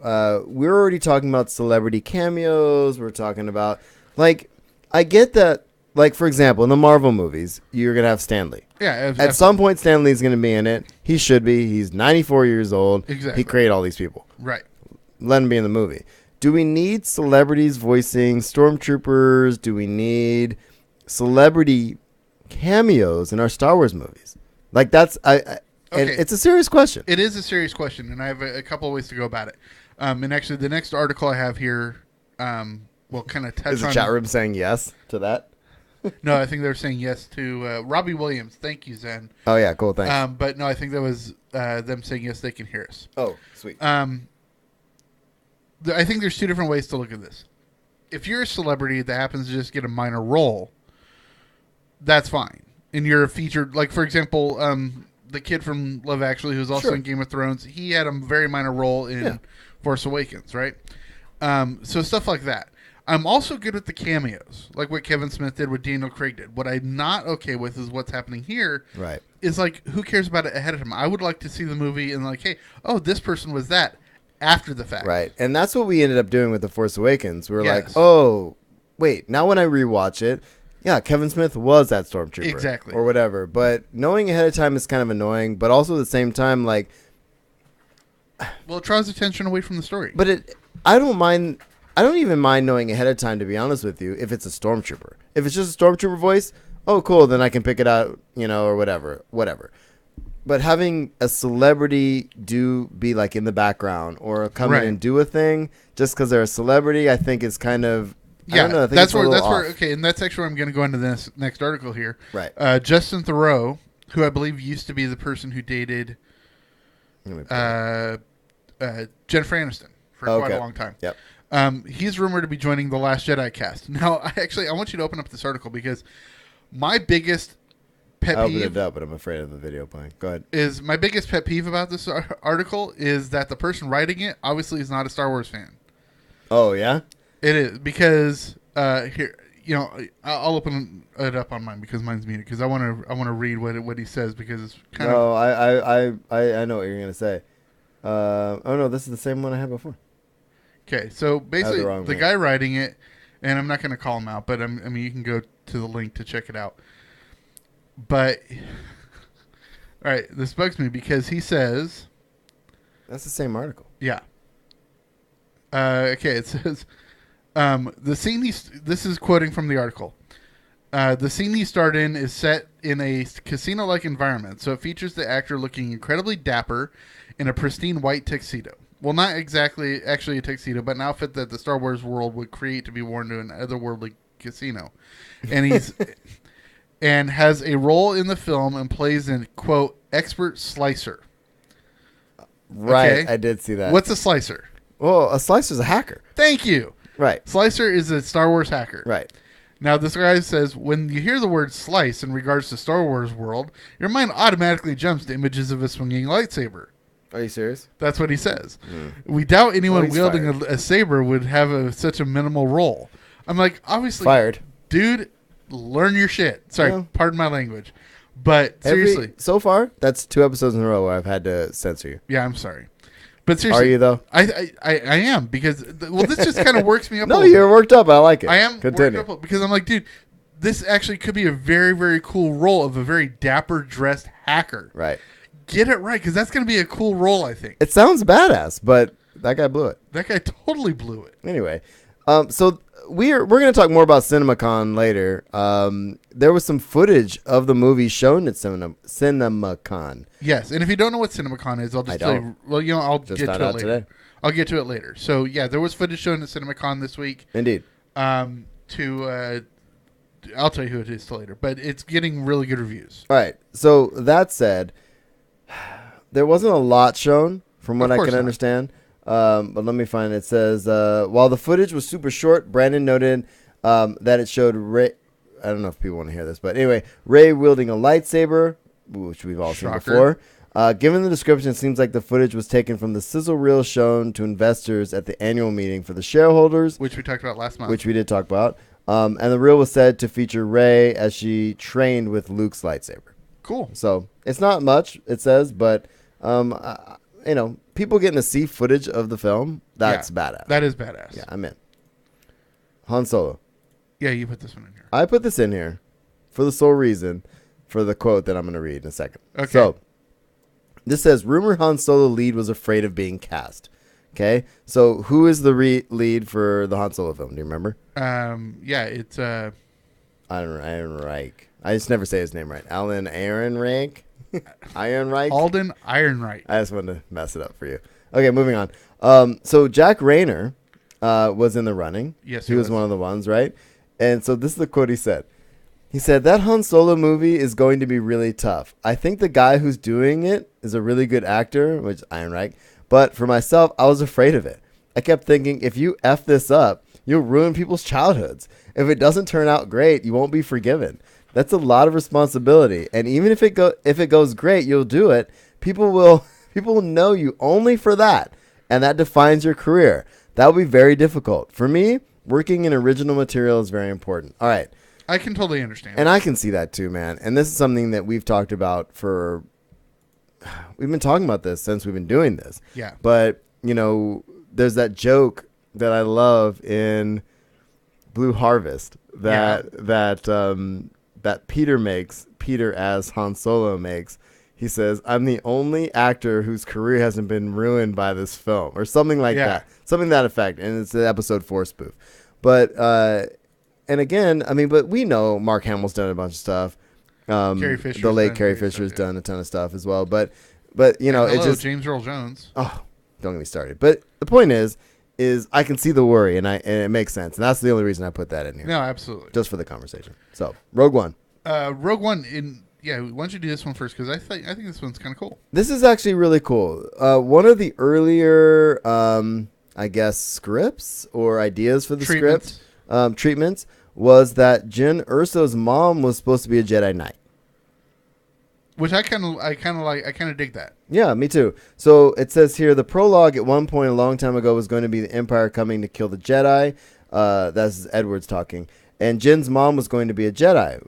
We're already talking about celebrity cameos. We're talking about, like, I get that, like, for example, in the Marvel movies, you're going to have Stan Lee. Yeah. At some point, Stan Lee's going to be in it. He should be. He's 94 years old. Exactly. He created all these people. Right. Let him be in the movie. Do we need celebrities voicing stormtroopers? Do we need celebrity cameos in our Star Wars movies? Like, that's and it's a serious question. It is a serious question, and I have a couple of ways to go about it. And actually, the next article I have here will kind of touch Is the on... chat room saying yes to that? No, I think they're saying yes to Robbie Williams. Thank you, Zen. Oh, yeah, cool, thanks. But no, I think that was them saying yes, they can hear us. Oh, sweet. I think there's two different ways to look at this. If you're a celebrity that happens to just get a minor role, that's fine. And you're a featured, like, for example, the kid from Love Actually, who's also in Game of Thrones, he had a very minor role in Force Awakens, right? So stuff like that. I'm also good with the cameos, like what Kevin Smith did, what Daniel Craig did. What I'm not okay with is what's happening here. Right. Is like, who cares about it ahead of time? I would like to see the movie and like, hey, oh, this person was that after the fact. Right. And that's what we ended up doing with The Force Awakens. We were like, Yes. oh, wait, now when I rewatch it, yeah, Kevin Smith was that stormtrooper. Exactly. Or whatever. But knowing ahead of time is kind of annoying, but also at the same time, like... Well, it draws attention away from the story. But I don't even mind knowing ahead of time, to be honest with you, if it's a stormtrooper. If it's just a stormtrooper voice, oh, cool, then I can pick it out, or whatever. But having a celebrity be like in the background or come in and do a thing just because they're a celebrity, I think is kind of... I don't know, I think that's it's where okay, and that's actually where I'm going to go into this next article here. Right. Justin Theroux, who I believe used to be the person who dated Jennifer Aniston for quite a long time. Yep. He's rumored to be joining the Last Jedi cast. Now, I want you to open up this article because my biggest pet I peeve... opened it up, but I'm afraid of the video playing. Go ahead. Is my biggest pet peeve about this article is that the person writing it obviously is not a Star Wars fan. Oh, yeah? It is because here, I'll open it up on mine because mine's muted because I want to read what he says because it's kind of... No, I know what you're gonna say. Oh no, this is the same one I had before. Okay, so basically the thing. guy writing it, and I'm not going to call him out, but I mean you can go to the link to check it out. But all right, this bugs me because he says that's the same article. Yeah. Okay, it says the scene this is quoting from the article. The scene he starred in is set in a casino-like environment, so it features the actor looking incredibly dapper in a pristine white tuxedo. Well, not exactly actually a tuxedo, but an outfit that the Star Wars world would create to be worn to an otherworldly casino. And he's and has a role in the film and plays an, quote, expert slicer. Right, Okay? I did see that. What's a slicer? Well, a slicer's a hacker. Thank you. Right. Slicer is a Star Wars hacker. Right. Now, this guy says, when you hear the word slice in regards to Star Wars world, your mind automatically jumps to images of a swinging lightsaber. Are you serious? That's what he says. We doubt anyone he's wielding a saber would have such a minimal role. I'm like, obviously, Fired. Dude, learn your shit. Sorry, Yeah. pardon my language. But seriously. So far, that's 2 episodes in a row where I've had to censor you. Yeah, I'm sorry. But seriously. Are you, though? I am, because, well, this just kind of works me up a No, little you're bit. worked up. I like it. I am Continue. worked up because I'm like, dude, this actually could be a very, very cool role of a very dapper dressed hacker. Right. Get it right, because that's going to be a cool role, I think. It sounds badass, but that guy blew it. That guy totally blew it. Anyway, so we're going to talk more about CinemaCon later. There was some footage of the movie shown at CinemaCon. Yes, and if you don't know what CinemaCon is, I'll just tell you. Well, I'll Just get found to it out later. today. I'll get to it later. So yeah, there was footage shown at CinemaCon this week. Indeed. To I'll tell you who it is later. But it's getting really good reviews. All right. So that said, there wasn't a lot shown from what Of I course can not. understand. But let me find it. It says, while the footage was super short, Brandon noted that it showed Ray. I don't know if people want to hear this, but anyway, Ray wielding a lightsaber, which we've all seen Shocker. before. Given the description, it seems like the footage was taken from the sizzle reel shown to investors at the annual meeting for the shareholders, Which we talked about last month. which we did talk about. And the reel was said to feature Ray as she trained with Luke's lightsaber. Cool. So it's not much, it says, but people getting to see footage of the film, that's Yeah, badass. That is badass. Yeah, I'm in. Han Solo. Yeah, you put this one in here. I put this in here for the sole reason for the quote that I'm going to read in a second. Okay. So this says, rumor Han Solo lead was afraid of being cast. Okay. So who is the lead for the Han Solo film? Do you remember? Yeah, it's Ehrenreich. I just never say his name right. Alan Ehrenreich? Ehrenreich? Alden Ehrenreich. I just wanted to mess it up for you. Okay, moving on. So Jack Rayner was in the running. Yes, he he was was. one of the ones, right? And so this is the quote he said. He said, that Han Solo movie is going to be really tough. I think the guy who's doing it is a really good actor, which is Ehrenreich. But for myself, I was afraid of it. I kept thinking, if you F this up, you'll ruin people's childhoods. If it doesn't turn out great, you won't be forgiven. That's a lot of responsibility. And even if it goes great, you'll do it. People will know you only for that. And that defines your career. That will be very difficult. For me, working in original material is very important. All right. I can totally understand. And I can see that too, man. And this is something that we've talked about we've been talking about this since we've been doing this. Yeah. But, there's that joke that I love in Blue Harvest that Peter as Han Solo makes. He says, I'm the only actor whose career hasn't been ruined by this film, or something like that. Something to that effect. And it's an episode 4 spoof. But, and again, but we know Mark Hamill's done a bunch of stuff. Carrie Fisher's the late done Carrie great Fisher's stuff, yeah. done a ton of stuff as well. But Hello, it's just James Earl Jones. oh, don't get me started. But the point is I can see the worry, and it makes sense, and that's the only reason I put that in here, No, absolutely. just for the conversation. So Rogue One. Rogue One. Why don't you do this one first? Because I think this one's kind of cool. This is actually really cool. One of the earlier, I guess, scripts or ideas for the Treatments. script treatments was that Jyn Erso's mom was supposed to be a Jedi Knight. Which I kind of dig that. Yeah, me too. So it says here, the prologue at one point a long time ago was going to be the Empire coming to kill the Jedi. That's Edwards talking. And Jin's mom was going to be a Jedi.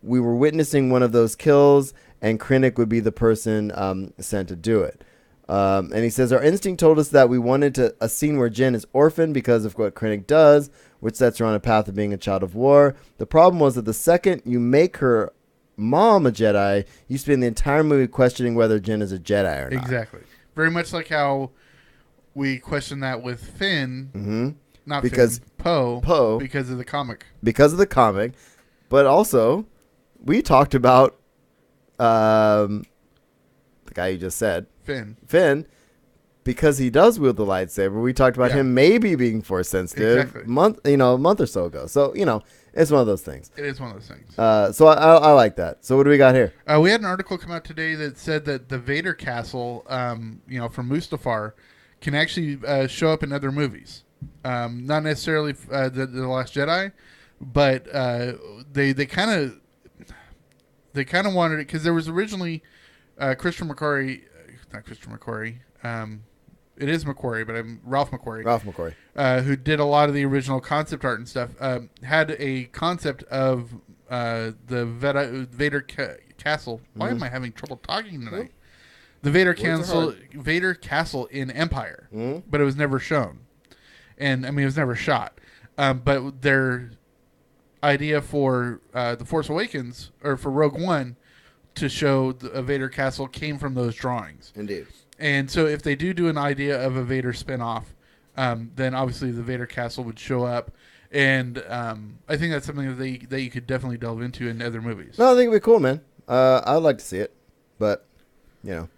We were witnessing one of those kills, and Krennic would be the person sent to do it. And he says, our instinct told us that we wanted a scene where Jyn is orphaned because of what Krennic does, which sets her on a path of being a child of war. The problem was that the second you make her mom a Jedi, you spend the entire movie questioning whether Jyn is a Jedi or not. Exactly. Very much like how we question that with Finn. Mm-hmm. Not Because Finn, Poe. Poe. Because of the comic. Because of the comic, but also we talked about the guy you just said, Finn, because he does wield the lightsaber. We talked about him maybe being force sensitive a month or so ago. So it's one of those things. It is one of those things. So I like that. So what do we got here? We had an article come out today that said that the Vader castle, from Mustafar, can actually show up in other movies. Not necessarily the Last Jedi, but they kind of wanted it because there was originally Christopher McQuarrie, not Christopher McQuarrie. It is McQuarrie, but I'm Ralph McQuarrie. Who did a lot of the original concept art and stuff. Had a concept of the Vader castle. Why am I having trouble talking tonight? The Vader castle in Empire, but it was never shown, and it was never shot. But their idea for the Force Awakens or for Rogue One to show a Vader castle came from those drawings. Indeed. And so if they do an idea of a Vader spinoff, then obviously the Vader castle would show up. And I think that's something that you could definitely delve into in other movies. No, I think it'd be cool, man. I'd like to see it, but here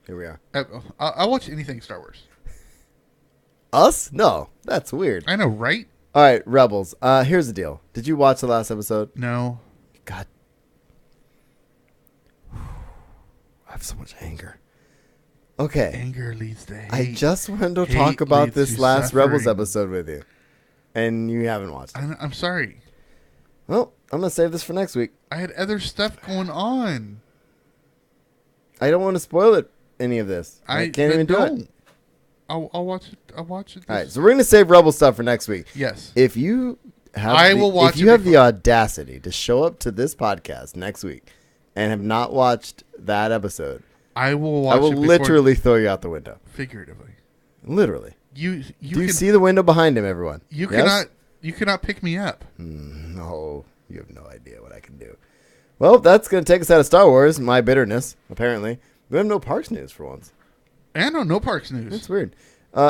we are. I'll watch anything Star Wars. Us? No, that's weird. I know, right? All right, Rebels. Here's the deal. Did you watch the last episode? No. God. I have so much anger. Okay. Anger leads to hate. I just wanted to Hate talk about leads this to last Rebels suffering. episode with you. And you haven't watched it. I'm sorry. Well, I'm going to save this for next week. I had other stuff going on. I don't want to spoil it, any of this. I can't even do it. I'll watch it. I'll watch it. All right, so we're going to save Rebel stuff for next week. Yes. If you have I will watch if you it have the audacity to show up to this podcast next week and have not watched that episode, I will watch I will it before- literally throw you out the window. figuratively. Literally. You Do you see the window behind him, everyone? You Yes? cannot pick me up. No, you have no idea what I can do. Well, that's going to take us out of Star Wars, my bitterness, apparently. We have no Parks news for once. And no Parks news. That's weird.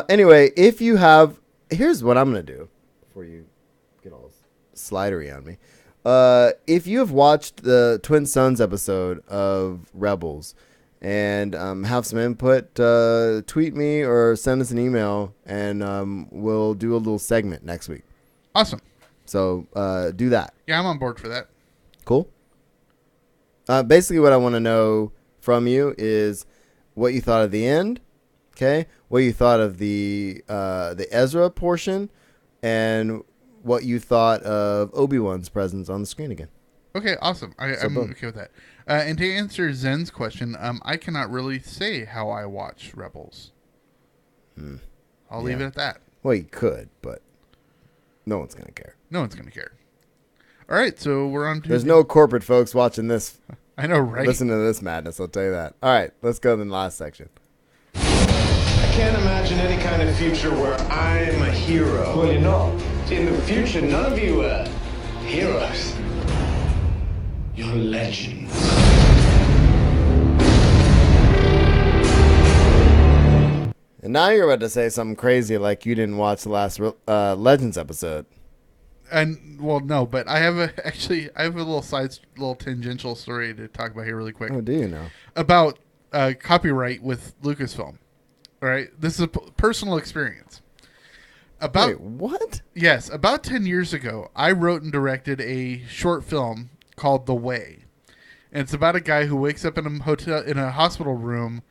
Anyway, if you have... Here's what I'm going to do before you get all slidery on me. If you have watched the Twin Sons episode of Rebels and have some input, tweet me or send us an email, and we'll do a little segment next week. Awesome. So do that. Yeah, I'm on board for that. Cool. Basically, what I want to know from you is what you thought of the end, okay? What you thought of the Ezra portion, and what you thought of Obi-Wan's presence on the screen again. Okay, awesome. I'm boom. okay with that. And to answer Zen's question, I cannot really say how I watch Rebels. I'll leave it at that. Well, you could, but no one's gonna care. No one's going to care. All right, so we're on to... There's no corporate folks watching this. I know, right? Listen to this madness. I'll tell you that. All right, let's go to the last section. I can't imagine any kind of future where I'm a hero. Well, you're not. In the future, none of you are heroes. You're legends. And now you're about to say something crazy like you didn't watch the last Legends episode. And well, no, but I have a little tangential story to talk about here really quick. Oh, do you know? About copyright with Lucasfilm. All right, this is a personal experience. Wait, what? Yes, about 10 years ago, I wrote and directed a short film called The Way, and it's about a guy who wakes up in a hospital room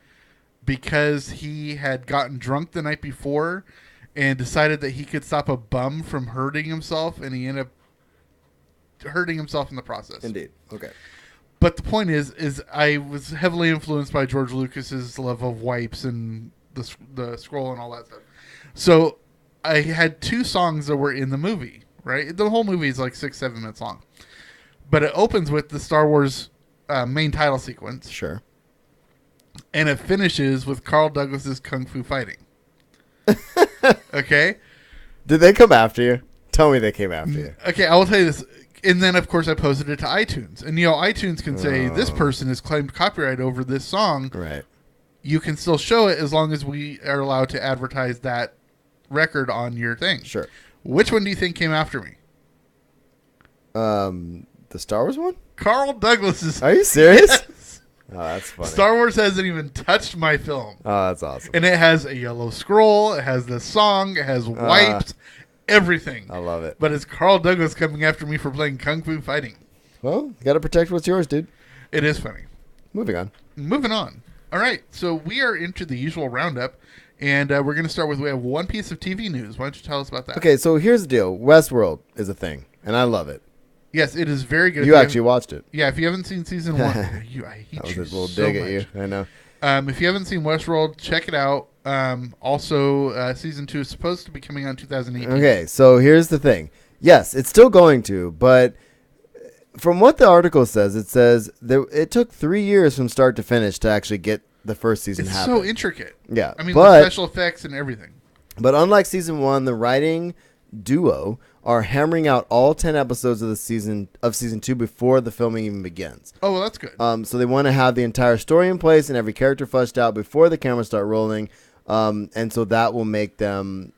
because he had gotten drunk the night before and decided that he could stop a bum from hurting himself, and he ended up hurting himself in the process. Indeed. Okay. But the point is I was heavily influenced by George Lucas's love of wipes and the scroll and all that stuff. So I had two songs that were in the movie, right? The whole movie is like 6-7 minutes long. But it opens with the Star Wars main title sequence. Sure. And it finishes with Carl Douglas's Kung Fu Fighting. Okay? Did they come after you? Tell me they came after you. Okay, I will tell you this. And then, of course, I posted it to iTunes. And, iTunes can say, this person has claimed copyright over this song. Right. You can still show it as long as we are allowed to advertise that record on your thing. Sure. Which one do you think came after me? The Star Wars one? Carl Douglas's. Are you serious? Yes. Oh, that's funny. Star Wars hasn't even touched my film. Oh, that's awesome. And it has a yellow scroll. It has the song. It has wipes. Everything. I love it. But it's Carl Douglas coming after me for playing Kung Fu Fighting. Well, you got to protect what's yours, dude. It is funny. Moving on. Moving on. All right. So we are into the usual roundup. And we're going to start with, we have one piece of TV news. Why don't you tell us about that? Okay, so here's the deal. Westworld is a thing, and I love it. Yes, it is very good. You actually watched it. Yeah, if you haven't seen season 1, I hate That was you a little so dig much. at you. I know. If you haven't seen Westworld, check it out. Also, season 2 is supposed to be coming out in 2018. Okay, so here's the thing. Yes, it's still going to, but from what the article says, it says that it took 3 years from start to finish to actually get the first season It's happen. so intricate. Yeah, I mean, but the special effects and everything. But unlike season 1, the writing duo are hammering out all 10 episodes of season 2 before the filming even begins. Oh, well, that's good. So they want to have the entire story in place and every character fleshed out before the cameras start rolling. And so that will make them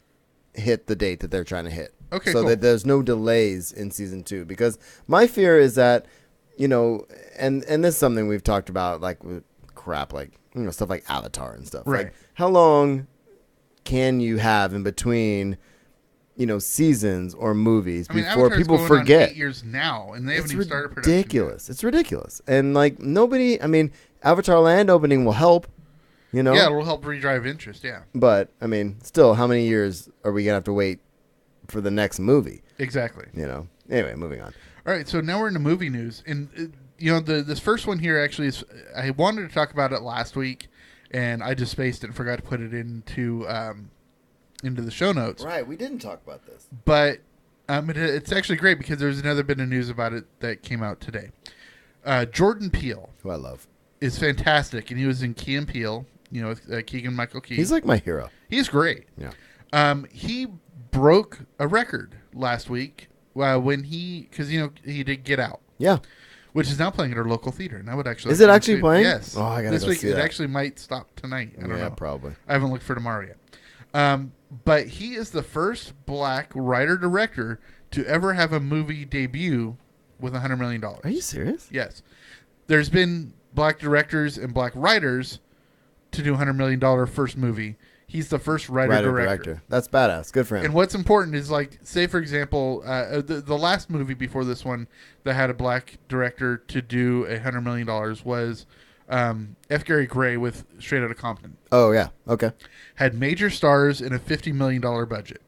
hit the date that they're trying to hit. Okay, so cool. that there's no delays in season 2. Because my fear is that, and this is something we've talked about, like with crap, like, stuff like Avatar and stuff. Right. Like, how long can you have in between, seasons or movies I mean, before Avatar's people going forget. on 8 years now, and they haven't It's even started production. ridiculous. It's ridiculous. And like nobody, I mean, Avatar Land opening will help, Yeah, it'll help redrive interest. Yeah, But I mean, still, how many years are we gonna have to wait for the next movie? exactly. Anyway, moving on. All right, so now we're into movie news, and this first one here actually is. I wanted to talk about it last week, and I just spaced it and forgot to put it into the show notes. Right, we didn't talk about this. But it's actually great because there's another bit of news about it that came out today. Jordan Peele, Who I love. is fantastic, and he was in Key and Peele. Keegan Michael Key. He's like my hero. He's great. Yeah. He broke a record last week when because he did Get Out. Yeah. Which is now playing at our local theater, and I would actually. Is it actually playing? Yes. Oh, I gotta this go week. see It that. actually might stop tonight. I don't know. Probably. I haven't looked for tomorrow yet. But he is the first black writer director to ever have a movie debut with $100 million. Are you serious? Yes. There's been black directors and black writers to do $100 million first movie. He's the first writer-director. That's badass. Good for him. And what's important is, like, say, for example, the last movie before this one that had a black director to do $100 million was F. Gary Gray with Straight Outta Compton. Oh, yeah. Okay. Had major stars and a $50 million budget.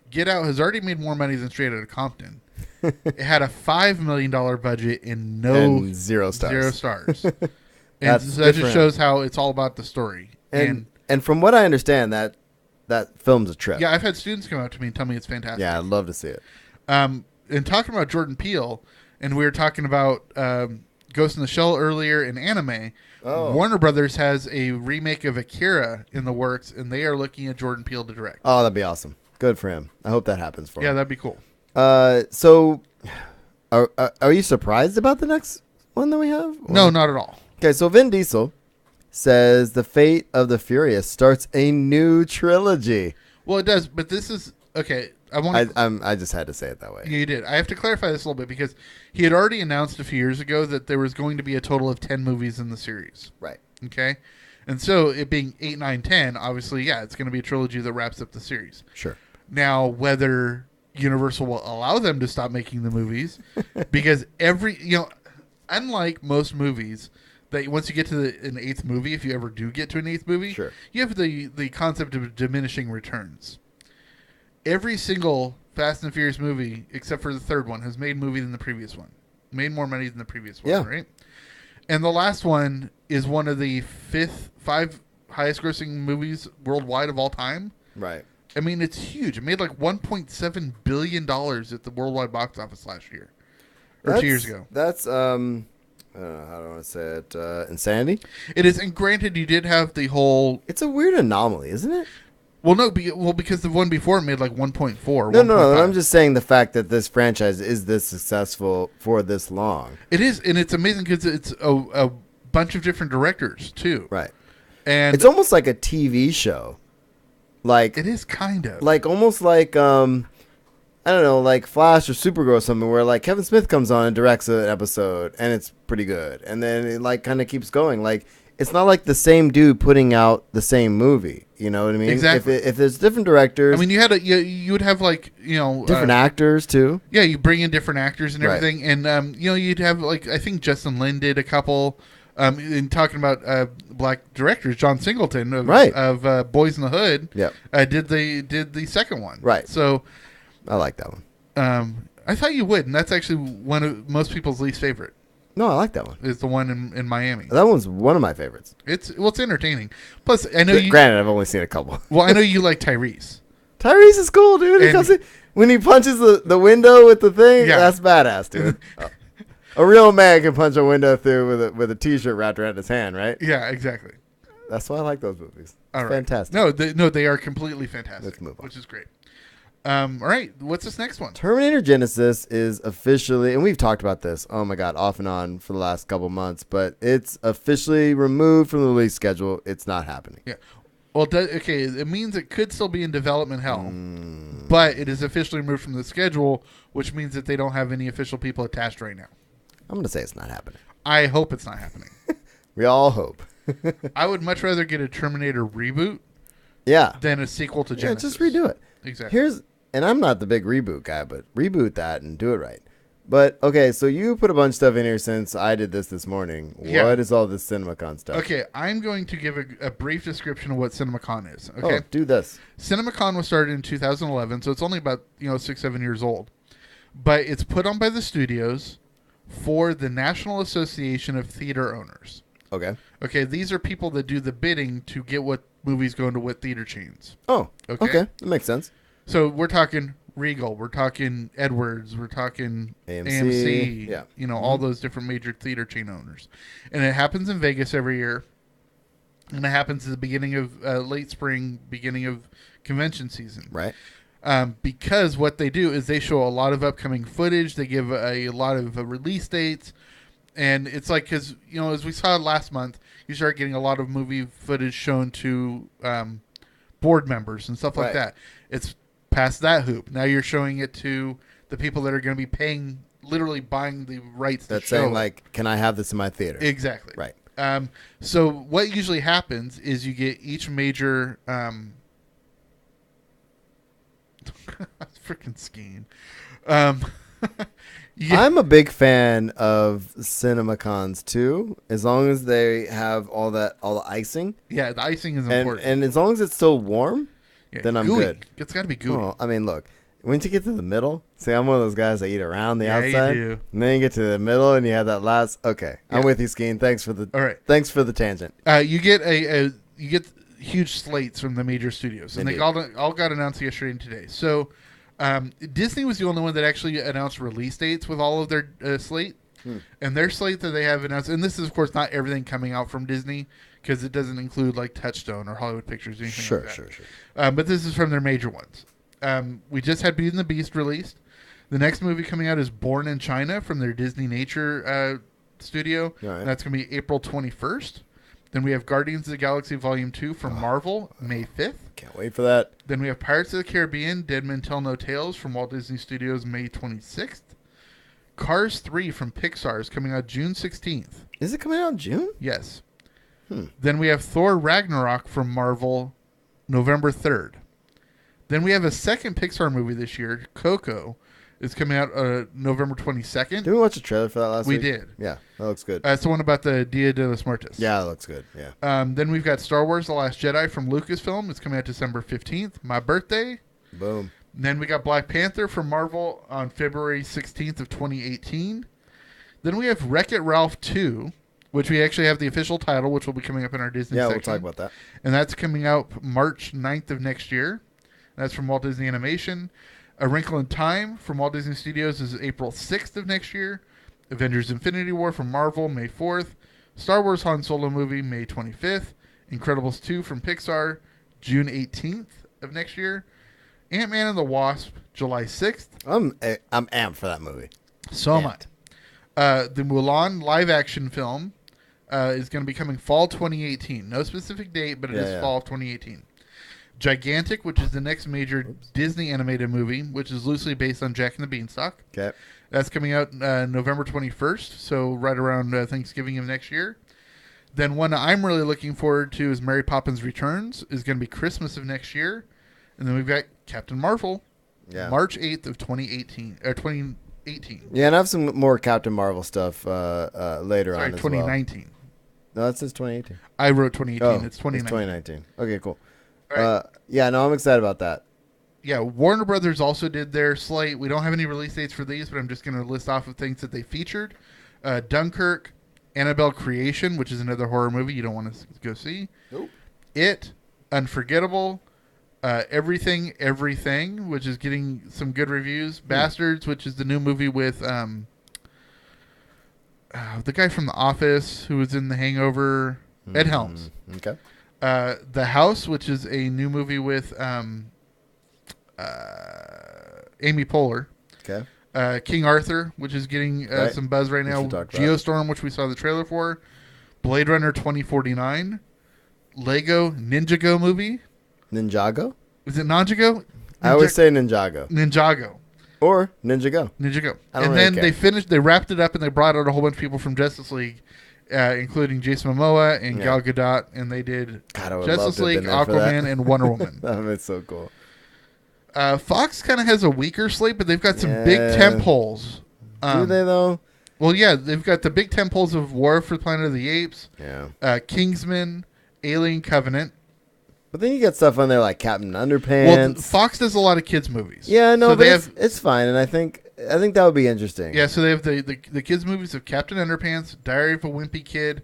Get Out has already made more money than Straight Outta Compton. It had a $5 million budget and And 0 stars. 0 stars. And That's so that good for just him. shows how it's all about the story. And from what I understand, that film's a trip. Yeah, I've had students come up to me and tell me it's fantastic. Yeah, I'd love to see it. And talking about Jordan Peele, and we were talking about Ghost in the Shell earlier in anime. Oh. Warner Brothers has a remake of Akira in the works, and they are looking at Jordan Peele to direct. Oh, that'd be awesome. Good for him. I hope that happens for him. Yeah, that'd be cool. So, are you surprised about the next one that we have? Or? No, not at all. Okay, so Vin Diesel says the Fate of the Furious starts a new trilogy. Well, it does, but this is okay. I just had to say it that way. You did. I have to clarify this a little bit because he had already announced a few years ago that there was going to be a total of 10 movies in the series. Right. Okay. And so it being 8, 9, 10, obviously, yeah, it's going to be a trilogy that wraps up the series. Sure. Now, whether Universal will allow them to stop making the movies, because unlike most movies, that once you get to an 8th movie, if you ever do get to an 8th movie, Sure. you have the concept of diminishing returns. Every single Fast and Furious movie, except for the 3rd one, has made movie than the previous one. Made more money than the previous one, Yeah. right? And the last one is one of the 5 highest grossing movies worldwide of all time. Right. I mean, it's huge. It made like $1.7 billion at the worldwide box office last year. Or 2 years ago. That's, I don't know how do I want to say it? Insanity? It is, and granted, you did have the whole... It's a weird anomaly, isn't it? Well, no, because the one before made like 1.4. No. I'm just saying the fact that this franchise is this successful for this long. It is, and it's amazing because it's a bunch of different directors, too. Right. And it's almost like a TV show. Like it is kind of. Like almost like, I don't know, like Flash or Supergirl or something where like Kevin Smith comes on and directs an episode and it's pretty good. And then it like kind of keeps going. Like it's not like the same dude putting out the same movie. You know what I mean? Exactly. If there's different directors. I mean, you would have like, different actors too. Yeah, you bring in different actors and Right. everything. And, you'd have like, I think Justin Lin did a couple, in talking about black directors, John Singleton of Boys in the Hood. Yep. Did the second one. Right. So I like that one. I thought you would, and that's actually one of most people's least favorite. No, I like that one. Is the one in Miami. That one's one of my favorites. It's entertaining. Plus, I know you. Granted, I've only seen a couple. Well, I know you like Tyrese. Tyrese is cool, dude. And- When he punches the window with the thing, Yeah. that's badass, dude. A real man can punch a window through with a t-shirt wrapped around his hand, right? Yeah, exactly. That's why I like those movies. All It's right. fantastic. No, they are completely fantastic. Let's move on. Which is great. All right, what's this next one? Terminator Genesis is officially, and we've talked about this, oh my God, off and on for the last couple months, but it's officially removed from the release schedule. It's not happening. Yeah. Well, it means it could still be in development hell, but it is officially removed from the schedule, which means that they don't have any official people attached right now. I'm going to say it's not happening. I hope it's not happening. We all hope. I would much rather get a Terminator reboot Yeah. than a sequel to Yeah, Genesis. just redo it. Exactly. and I'm not the big reboot guy, but reboot that and do it right. But okay, so you put a bunch of stuff in here since I did this morning. Yeah. What is all this CinemaCon stuff? Okay, I'm going to give a brief description of what CinemaCon is. Okay, Oh, do this. CinemaCon was started in 2011, so it's only about 6-7 years old. But it's put on by the studios for the National Association of Theater Owners. Okay. Okay, these are people that do the bidding to get what movies go into what theater chains. Oh, Okay. okay. That makes sense. So we're talking Regal, we're talking Edwards, we're talking AMC, yeah. All those different major theater chain owners. And it happens in Vegas every year. And it happens at the beginning of late spring, beginning of convention season. Right. Because what they do is they show a lot of upcoming footage. They give a lot of release dates. And it's like, because, as we saw last month, you start getting a lot of movie footage shown to board members and stuff like Right. that. It's past that hoop. Now you're showing it to the people that are going to be paying, literally buying the rights to That's show saying, it. like, can I have this in my theater? Exactly. Right. So what usually happens is you get each major... freaking skiing. I'm a big fan of CinemaCons too, as long as they have all the icing. Yeah, the icing is And, important. and as long as it's still warm, Yeah, then I'm gooey. good. It's got to be gooey. Oh, I mean, look, once you get to the middle, see, I'm one of those guys that eat around the Yeah, you outside, do. and then you get to the middle, and you have that last. Okay, I'm Yeah. with you, Skeen. Thanks for the. All right. Thanks for the tangent. You get you get huge slates from the major studios, and Indeed. they all got announced yesterday and today. So Disney was the only one that actually announced release dates with all of their slate, and their slate that they have announced. And this is, of course, not everything coming out from Disney because it doesn't include like Touchstone or Hollywood Pictures or anything Sure, like that. sure, sure. But this is from their major ones. We just had Beauty and the Beast released. The next movie coming out is Born in China from their Disney Nature studio. All right. And that's going to be April 21st. Then we have Guardians of the Galaxy Volume 2 from Marvel, May 5th. Can't wait for that. Then we have Pirates of the Caribbean, Dead Men Tell No Tales from Walt Disney Studios, May 26th. Cars 3 from Pixar is coming out June 16th. Is it coming out in June? Yes. Then we have Thor Ragnarok from Marvel, November 3rd. Then we have a second Pixar movie this year, Coco, is coming out November 22nd. Did we watch a trailer for that last week? We did. Yeah, that looks good. It's the one about the Dia de los Muertos. Yeah, that looks good. Yeah. Then we've got Star Wars The Last Jedi from Lucasfilm. It's coming out December 15th, my birthday. Boom. Then we got Black Panther from Marvel on February 16th of 2018. Then we have Wreck-It Ralph 2, which we actually have the official title, which will be coming up in our Disney Yeah, section. we'll talk about that. And that's coming out March 9th of next year. That's from Walt Disney Animation. A Wrinkle in Time from Walt Disney Studios is April 6th of next year. Avengers Infinity War from Marvel, May 4th. Star Wars Han Solo movie, May 25th. Incredibles 2 from Pixar, June 18th of next year. Ant-Man and the Wasp, July 6th. I'm amped for that movie. So am I. The Mulan live-action film is going to be coming fall 2018. No specific date, but it is fall of 2018. Gigantic, which is the next major Disney animated movie, which is loosely based on Jack and the Beanstalk. Okay. That's coming out November 21st, so right around Thanksgiving of next year. Then one I'm really looking forward to is Mary Poppins Returns, is going to be Christmas of next year. And then we've got Captain Marvel, March 8th of 2018. Yeah, and I have some more Captain Marvel stuff later on as 2019. well. No, that says 2018. I wrote 2018. Oh, It's 2019. It's 2019. Okay, cool. All right. Yeah, no, I'm excited about that. Yeah, Warner Brothers also did their slate. We don't have any release dates for these, but I'm just going to list off of things that they featured. Dunkirk, Annabelle Creation, which is another horror movie you don't want to go see. Nope. It, Unforgettable, Everything, which is getting some good reviews. Bastards, which is the new movie with the guy from The Office who was in The Hangover, Ed Helms. Okay. The House, which is a new movie with Amy Poehler. Okay. King Arthur, which is getting some buzz right now. Geostorm, which we saw the trailer for. Blade Runner 2049. Lego Ninjago movie. Ninjago? Is it Ninjago? I always say Ninjago. Ninjago. Or Ninjago. Ninjago. I don't And really then care. they wrapped it up and they brought out a whole bunch of people from Justice League, including Jason Momoa and Gal Gadot, and they did God, I would Justice love to have League, been there for that. Aquaman, and Wonder Woman. That was so cool. Fox kind of has a weaker slate, but they've got some big Yeah. tentpoles. Do they though? Well, yeah, they've got the big tentpoles of War for the Planet of the Apes, Yeah. Kingsman, Alien Covenant. But then you get stuff on there like Captain Underpants. Well, Fox does a lot of kids movies. Yeah, no, so but they it's fine, and I think that would be interesting. Yeah, so they have the kids movies of Captain Underpants, Diary of a Wimpy Kid,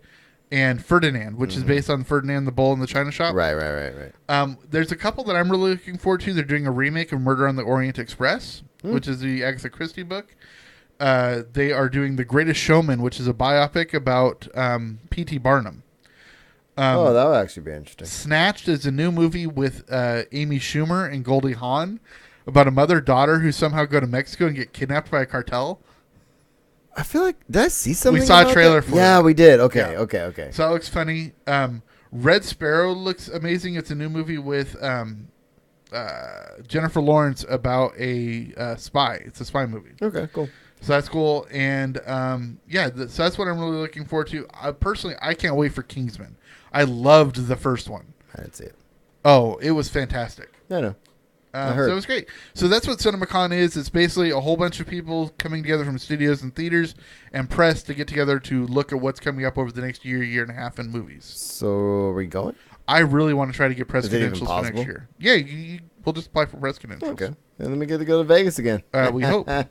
and Ferdinand, which is based on Ferdinand the Bull in the China Shop. Right. There's a couple that I'm really looking forward to. They're doing a remake of Murder on the Orient Express, which is the Agatha Christie book. They are doing The Greatest Showman, which is a biopic about P.T. Barnum. That would actually be interesting. Snatched is a new movie with Amy Schumer and Goldie Hawn about a mother-daughter who somehow go to Mexico and get kidnapped by a cartel. I feel like, did I see something? We saw a about trailer that? for Yeah, it. we did. Okay, Yeah. okay. So that looks funny. Red Sparrow looks amazing. It's a new movie with Jennifer Lawrence about a spy. It's a spy movie. Okay, cool. So that's cool. And so that's what I'm really looking forward to. Personally, I can't wait for Kingsman. I loved the first one. I didn't see it. Oh, it was fantastic. I know. I heard. So it was great. So that's what CinemaCon is. It's basically a whole bunch of people coming together from studios and theaters and press to get together to look at what's coming up over the next year and a half in movies. So are we going? I really want to try to get press Is it even credentials for next possible? year. Yeah, we'll just apply for press credentials. Okay. And then we get to go to Vegas again. We hope. I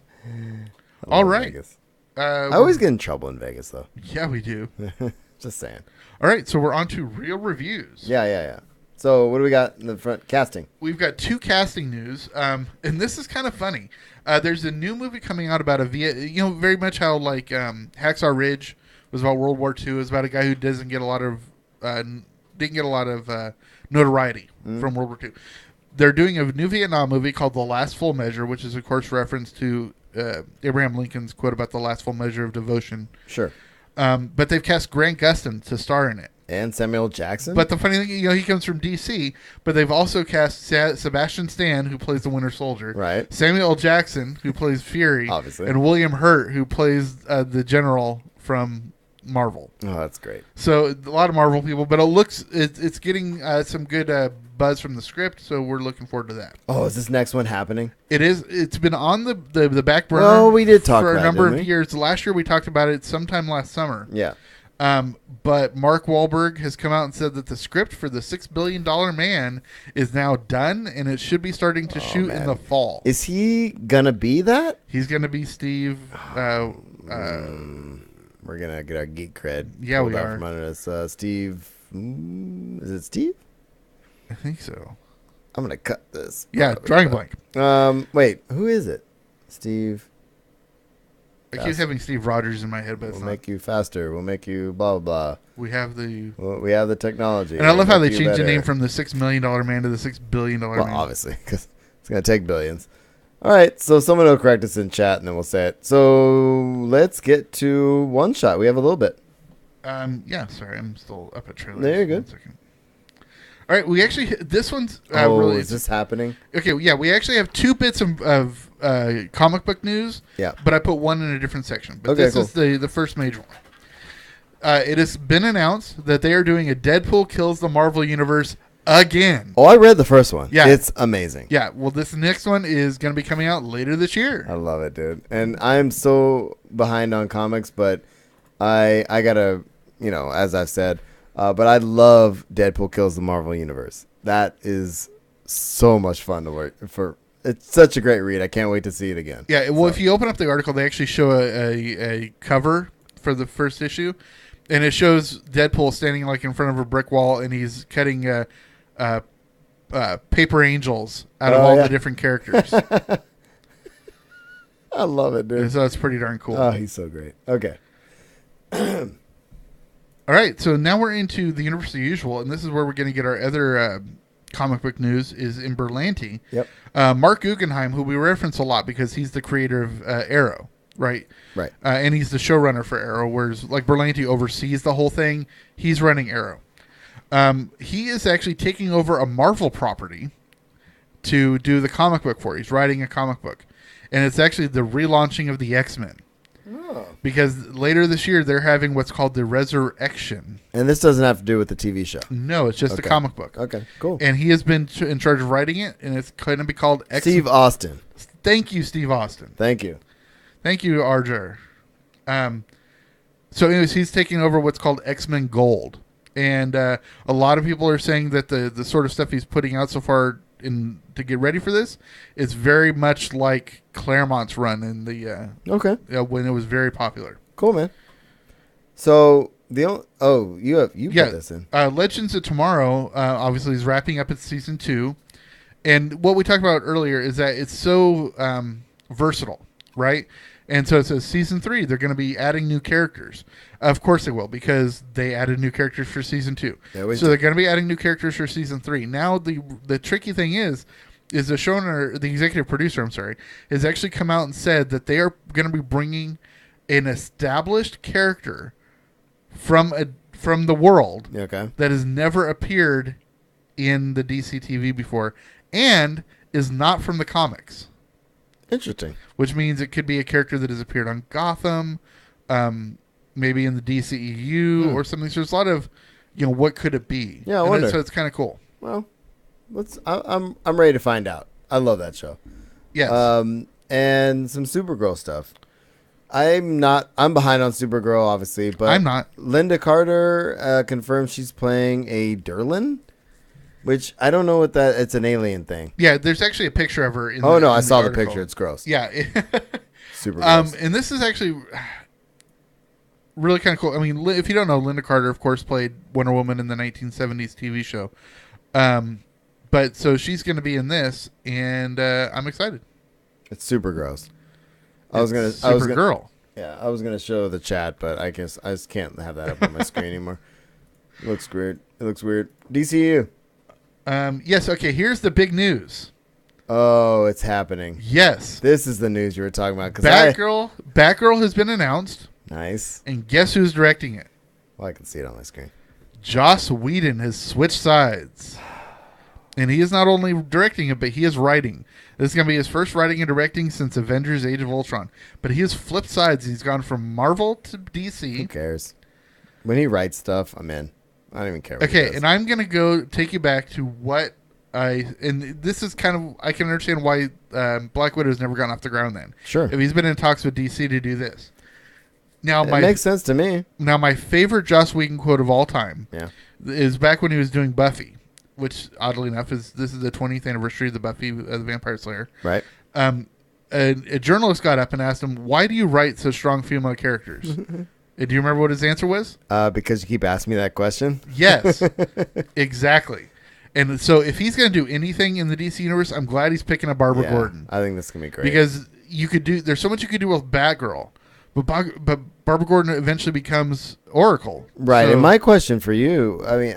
All love right. Vegas. I always get in trouble in Vegas, though. Yeah, we do. Just saying. All right, so we're on to real reviews. Yeah. So what do we got in the front? Casting. We've got 2 casting news, and this is kind of funny. There's a new movie coming out about very much how like Hacksaw Ridge was about World War II. It was about a guy who didn't get a lot of notoriety from World War II. They're doing a new Vietnam movie called The Last Full Measure, which is of course reference to Abraham Lincoln's quote about the last full measure of devotion. Sure. But they've cast Grant Gustin to star in it. And Samuel Jackson. But the funny thing, he comes from D.C., but they've also cast Sebastian Stan, who plays the Winter Soldier. Right. Samuel L. Jackson, who plays Fury. Obviously. And William Hurt, who plays the General from Marvel. Oh, that's great. So a lot of Marvel people, but it's getting some good buzz from the script, so we're looking forward to that. Oh, is this next one happening? It is. It's been on the back burner. Well, we did talk for about a number it, of didn't we? years. Last year we talked about it sometime last summer. Yeah. But Mark Wahlberg has come out and said that the script for the $6 Billion Man is now done, and it should be starting to shoot in the fall. Is he gonna be that? He's going to be Steve. We're gonna get our geek cred. Yeah, pulled we out are. From under us. Steve. Is it Steve? I think so. I'm gonna cut this. Yeah, drawing blank. Wait, who is it? Steve. I keep having Steve Rogers in my head, but it's We'll not. make you faster. We'll make you blah blah blah. We have the. Well, we have the technology. And I love how they We'll make you changed the better. name from the $6 Million Man to the $6 Billion Well, Man. obviously, because it's gonna take billions. All right, so someone will correct us in chat, and then we'll say it. So let's get to one shot. We have a little bit. Yeah, sorry, I'm still up at trailers. There you go. 1 second. All right, we actually this one's Is this happening? Okay, yeah, we actually have 2 bits of comic book news. Yeah. But I put one in a different section. But Okay, this cool. is the first major one. It has been announced that they are doing a Deadpool Kills the Marvel Universe again. Oh, I read the first one. Yeah. It's amazing. Yeah, well, this next one is going to be coming out later this year. I love it, dude. And I'm so behind on comics, but I gotta, as I've said, but I love Deadpool Kills the Marvel Universe. That is so much fun to work for. It's such a great read. I can't wait to see it again. Yeah, well, if you open up the article, they actually show a cover for the first issue, and it shows Deadpool standing like in front of a brick wall, and he's cutting paper angels out of all the different characters. I love it, dude. So that's pretty darn cool. Oh, he's so great. Okay. All right, so now we're into the Universe of Usual, and this is where we're going to get our other comic book news is in Berlanti. Yep. Mark Guggenheim, who we reference a lot because he's the creator of Arrow, right? Right. And he's the showrunner for Arrow, whereas like Berlanti oversees the whole thing. He's running Arrow. He is actually taking over a Marvel property to do the comic book for. He's writing a comic book, and it's actually the relaunching of the X-Men. Because later this year they're having what's called the Resurrection. And this doesn't have to do with the TV show. No, it's just a Okay. comic book. Okay, cool. And he has been in charge of writing it, and it's going to be called Steve Austin. Thank you, Steve Austin. Thank you. Thank you, Archer. So anyways, he's taking over what's called X-Men Gold. And a lot of people are saying that the sort of stuff he's putting out so far to get ready for this is very much like Claremont's run in the Okay. when it was very popular. Cool, man. So you put this in. Legends of Tomorrow obviously is wrapping up its season 2, and what we talked about earlier is that it's so versatile, right? And so it says season 3 they're going to be adding new characters. Of course they will, because they added new characters for season 2. Yeah, so they're going to be adding new characters for season 3. Now the tricky thing is the showrunner, the executive producer, has actually come out and said that they are going to be bringing an established character from the world that has never appeared in the DC TV before and is not from the comics. Interesting. Which means it could be a character that has appeared on Gotham, maybe in the DCEU or something. So there's a lot of, what could it be? Yeah, I wonder. So it's kind of cool. Well, I'm ready to find out. I love that show. Yes. And some Supergirl stuff. I'm behind on Supergirl, obviously, but I'm not. Linda Carter confirmed she's playing a Durlan, which I don't know what that. It's an alien thing. Yeah, there's actually a picture of her. I saw the picture. It's gross. Yeah. Super gross. And this is actually really kind of cool. I mean, if you don't know, Linda Carter, of course, played Wonder Woman in the 1970s TV show. But so she's going to be in this, and I'm excited. It's super gross. Supergirl. Yeah, I was gonna show the chat, but I guess I just can't have that up on my screen anymore. It looks weird. DCU. Yes. Okay. Here's the big news. Oh, it's happening. Yes. This is the news you were talking about. Batgirl has been announced. Nice. And guess who's directing it? Well, I can see it on my screen. Joss Whedon has switched sides. And he is not only directing it, but he is writing. This is going to be his first writing and directing since Avengers Age of Ultron. But he has flipped sides. He's gone from Marvel to DC. Who cares? When he writes stuff, I'm in. I don't even care what he does. And I'm going to take you back to what and this is kind of, I can understand why Black Widow has never gone off the ground then. Sure. If he's been in talks with DC to do this. Now, it makes sense to me. Now, my favorite Joss Whedon quote of all time is back when he was doing Buffy, which, oddly enough, this is the 20th anniversary of the Buffy the Vampire Slayer. Right. A journalist got up and asked him, why do you write such strong female characters? Do you remember what his answer was? Because you keep asking me that question? Yes, exactly. And so if he's going to do anything in the DC universe, I'm glad he's picking up Barbara Gordon. I think this can be great. Because there's so much you could do with Batgirl, but Barbara Gordon eventually becomes Oracle. Right. So, and my question for you, I mean,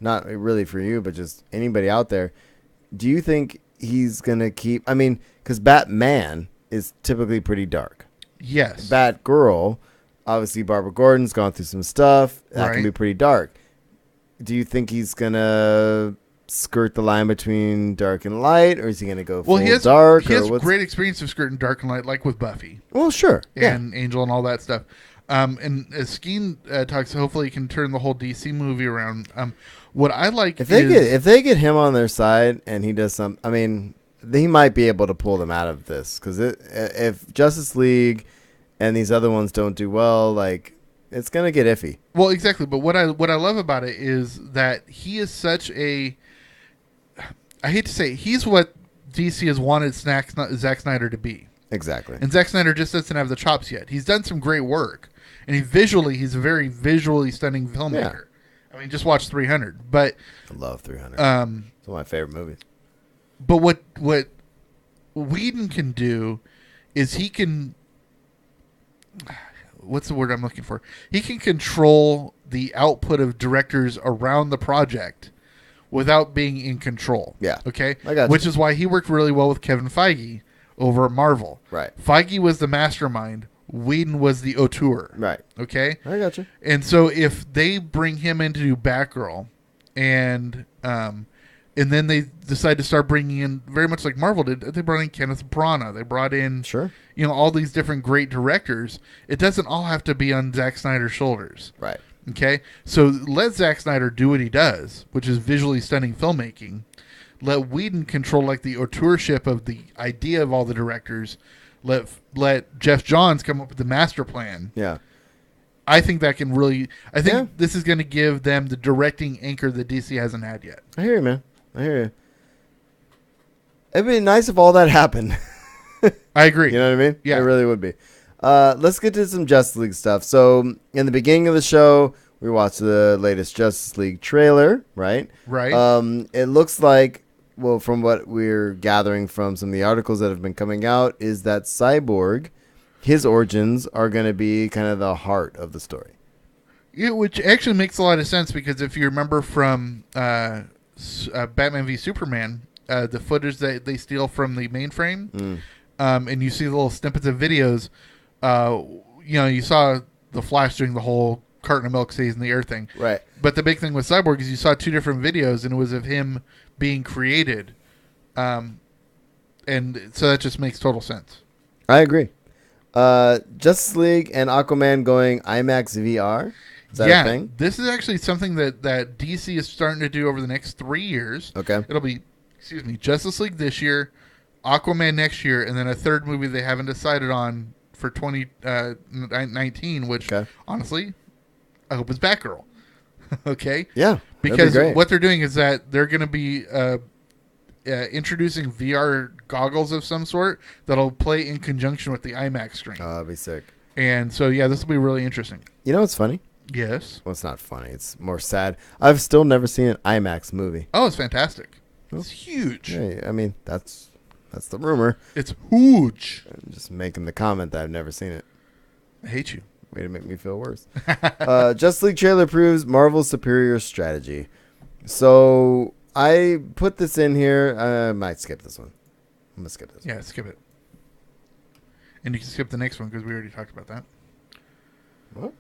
not really for you, but just anybody out there, do you think he's going to keep, because Batman is typically pretty dark. Yes. Batgirl, obviously Barbara Gordon's gone through some stuff. That can be pretty dark. Do you think he's going to skirt the line between dark and light, or is he going to go full dark? He has great experience of skirting dark and light, like with Buffy. Well, sure. And Angel and all that stuff. And as Skeen talks, hopefully he can turn the whole DC movie around. What I like if they get him on their side and he does some, he might be able to pull them out of this, because if Justice League and these other ones don't do well, it's gonna get iffy. Well, exactly. But what I love about it is that he is such a, I hate to say it, he's what DC has wanted Zack Snyder to be. Exactly. And Zack Snyder just doesn't have the chops yet. He's done some great work, and he's a very visually stunning filmmaker. Yeah. Just watch 300. But I love 300. It's one of my favorite movies. But what Whedon can do is he can, what's the word I'm looking for? He can control the output of directors around the project without being in control. Yeah. Okay? I got you. Which is why he worked really well with Kevin Feige over at Marvel. Right. Feige was the mastermind. Whedon was the auteur. Right. Okay? I got you. And then they decided to start bringing in, very much like Marvel did, they brought in Kenneth Branagh. They brought in, Sure. all these different great directors. It doesn't all have to be on Zack Snyder's shoulders. Right. Okay? So let Zack Snyder do what he does, which is visually stunning filmmaking. Let Whedon control like the auteurship of the idea of all the directors. Let Jeff Johns come up with the master plan. Yeah. I think that can really... I think this is going to give them the directing anchor that DC hasn't had yet. I hear you, man. I hear you. It'd be nice if all that happened. I agree. You know what I mean? Yeah. It really would be. Let's get to some Justice League stuff. So, in the beginning of the show, we watched the latest Justice League trailer, right? Right. It looks like, well, from what we're gathering from some of the articles that have been coming out, is that Cyborg, his origins are going to be kind of the heart of the story. Yeah, which actually makes a lot of sense because if you remember from Batman v Superman, the footage that they steal from the mainframe, and you see the little snippets of videos, you saw the Flash doing the whole carton of milk stays in the air thing. Right. But the big thing with Cyborg is you saw 2 different videos, and it was of him being created. And so that just makes total sense. I agree. Justice League and Aquaman going IMAX VR. Is that a thing? This is actually something that DC is starting to do over the next 3 years. Okay. It'll be, Justice League this year, Aquaman next year, and then a third movie they haven't decided on for 2019, which, honestly, I hope is Batgirl. Okay? Yeah. Because what they're doing is that they're going to be introducing VR goggles of some sort that'll play in conjunction with the IMAX screen. Oh, that'd be sick. And so, this will be really interesting. You know what's funny? Yes. Well, it's not funny. It's more sad. I've still never seen an IMAX movie. Oh, it's fantastic. It's huge. Yeah, I mean, that's the rumor. It's huge. I'm just making the comment that I've never seen it. I hate you. Way to make me feel worse. Justice League trailer proves Marvel's superior strategy. So I put this in here. I might skip this one. I'm going to skip this one. Yeah, skip it. And you can skip the next one because we already talked about that. What?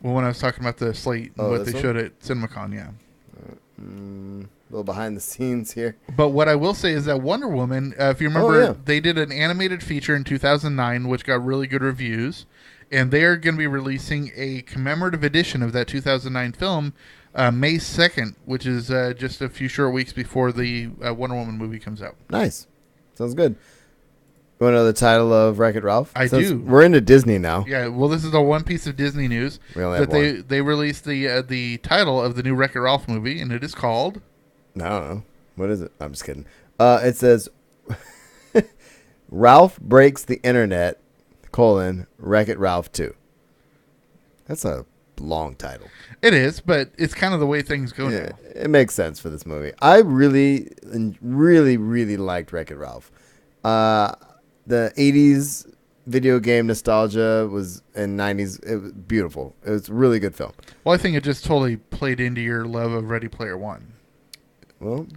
Well, when I was talking about the slate and what they showed at CinemaCon, yeah. A little behind the scenes here. But what I will say is that Wonder Woman, if you remember, they did an animated feature in 2009, which got really good reviews. And they are going to be releasing a commemorative edition of that 2009 film May 2nd, which is just a few short weeks before the Wonder Woman movie comes out. Nice. Sounds good. You want to know the title of Wreck-It Ralph? I do. We're into Disney now. Yeah, well, this is the one piece of Disney news. We only have one. They released the title of the new Wreck-It Ralph movie, and it is called... I don't know. What is it? I'm just kidding. It says, Ralph Breaks the Internet, Wreck-It Ralph 2. That's a long title. It is, but it's kind of the way things go now. It makes sense for this movie. I really, really, really liked Wreck-It Ralph. The 80s video game nostalgia was in 90s. It was beautiful. It was a really good film. Well, I think it just totally played into your love of Ready Player One. Well,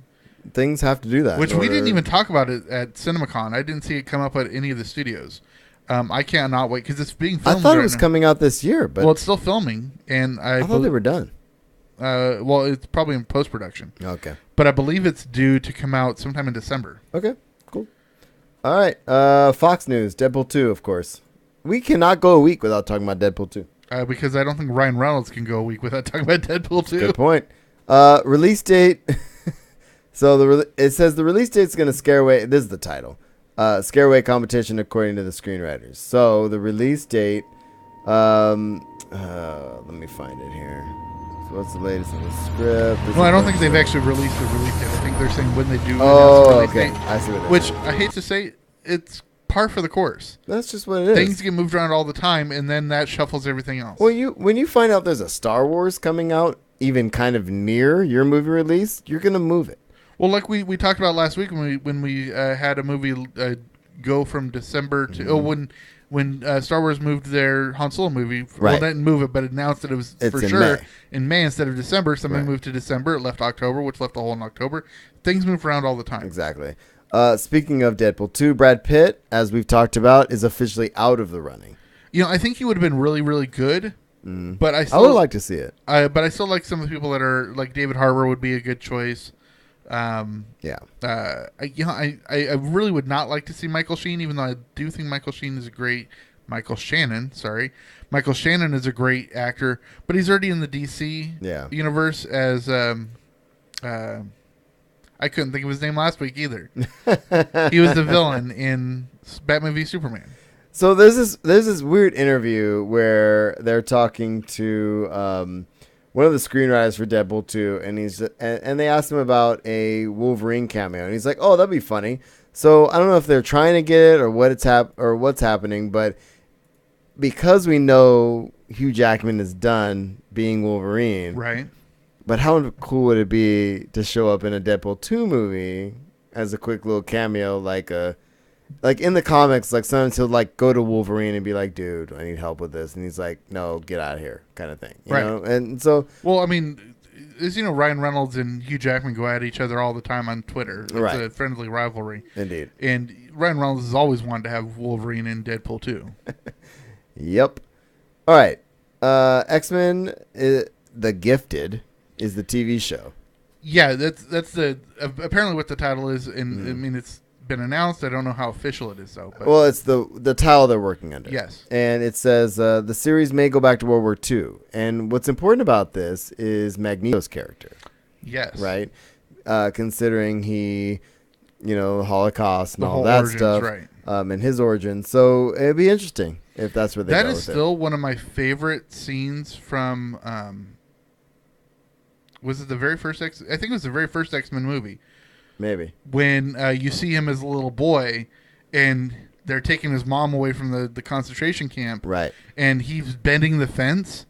things have to do that. Which we didn't even talk about it at CinemaCon. I didn't see it come up at any of the studios. I cannot wait because it's being filmed. I thought it was coming out this year, but it's still filming, and I thought they were done. Well, it's probably in post-production. Okay, but I believe it's due to come out sometime in December. Okay, cool. All right, Fox News, Deadpool 2, of course. We cannot go a week without talking about Deadpool 2. Because I don't think Ryan Reynolds can go a week without talking about Deadpool 2. Good point. Release date. So it says the release date is going to scare away. This is the title. Scare away competition according to the screenwriters. So the release date. Let me find it here. So what's the latest in the script? Well, I don't think they've actually released the release date. I think they're saying when they do. Oh, okay. I see what they're Which saying. I hate to say, it's par for the course. That's just what it is. Things get moved around all the time, and then that shuffles everything else. Well, when you find out there's a Star Wars coming out, even kind of near your movie release, you're gonna move it. Well, like we talked about last week when we had a movie go from December to when Star Wars moved their Han Solo movie. Right. Well, they didn't move it, but it announced that it was It's for in sure May. in May instead of December. Something moved to December. It left October, which left the hole in October. Things move around all the time. Exactly. Speaking of Deadpool 2, Brad Pitt, as we've talked about, is officially out of the running. You know, I think he would have been really, really good. But I would like to see it. But I still like some of the people that are like David Harbour would be a good choice. Yeah. I really would not like to see Michael Sheen, even though I do think Michael Shannon is a great actor, but he's already in the DC universe as I couldn't think of his name last week either. He was the villain in Batman v Superman. So there's this weird interview where they're talking to one of the screenwriters for Deadpool 2, and they asked him about a Wolverine cameo, and he's like, "Oh, that'd be funny." So I don't know if they're trying to get it or what's happening, but because we know Hugh Jackman is done being Wolverine, right? But how cool would it be to show up in a Deadpool 2 movie as a quick little cameo, like in the comics, like sometimes he'll like go to Wolverine and be like, "Dude, I need help with this," and he's like, "No, get out of here," kind of thing, you know? And so, well, I mean, as you know, Ryan Reynolds and Hugh Jackman go at each other all the time on Twitter. It's a friendly rivalry, indeed. And Ryan Reynolds has always wanted to have Wolverine in Deadpool 2. Yep. All right, X-Men, The Gifted is the TV show. Yeah, that's the apparently what the title is, and I mean it's been announced. I don't know how official it is though. But. Well, it's the title they're working under. Yes, and it says the series may go back to World War II. And what's important about this is Magneto's character. Yes, right. Considering he, Holocaust and all that origins, stuff, right? And his origin. So it'd be interesting if that's where they go. That is still one of my favorite scenes from. Was it the very first I think it was the very first X-Men movie. Maybe. When you see him as a little boy and they're taking his mom away from the concentration camp. Right. And he's bending the fence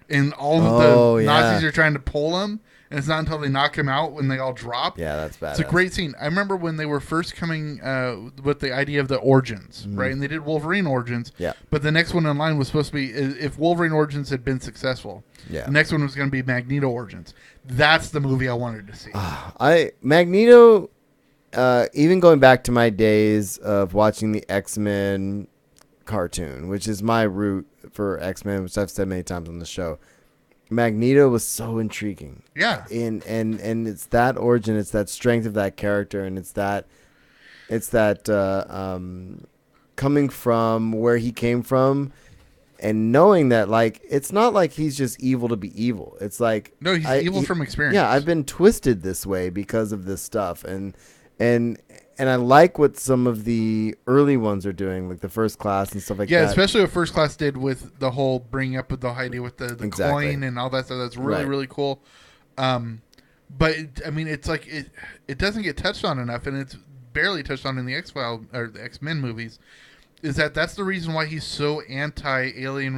and all of the Nazis are trying to pull him. And it's not until they knock him out when they all drop. Yeah, that's bad. It's a great scene. I remember when they were first coming with the idea of the Origins, right? And they did Wolverine Origins. Yeah. But the next one in line was supposed to be, if Wolverine Origins had been successful, the next one was going to be Magneto Origins. That's the movie I wanted to see. Magneto, even going back to my days of watching the X-Men cartoon, which is my root for X-Men, which I've said many times on the show. Magneto was so intriguing. Yeah. And it's that origin, it's that strength of that character, and it's that coming from where he came from and knowing that, like, it's not like he's just evil to be evil. It's like, no, he's evil from experience. Yeah, I've been twisted this way because of this stuff, and I like what some of the early ones are doing, like the First Class and stuff like that. Yeah, especially what First Class did with the whole bringing up with the idea with the coin and all that stuff. That's really, really cool. But, I mean, it's like it doesn't get touched on enough, and it's barely touched on in the X-Files or the X-Men movies, is that's the reason why he's so anti-alien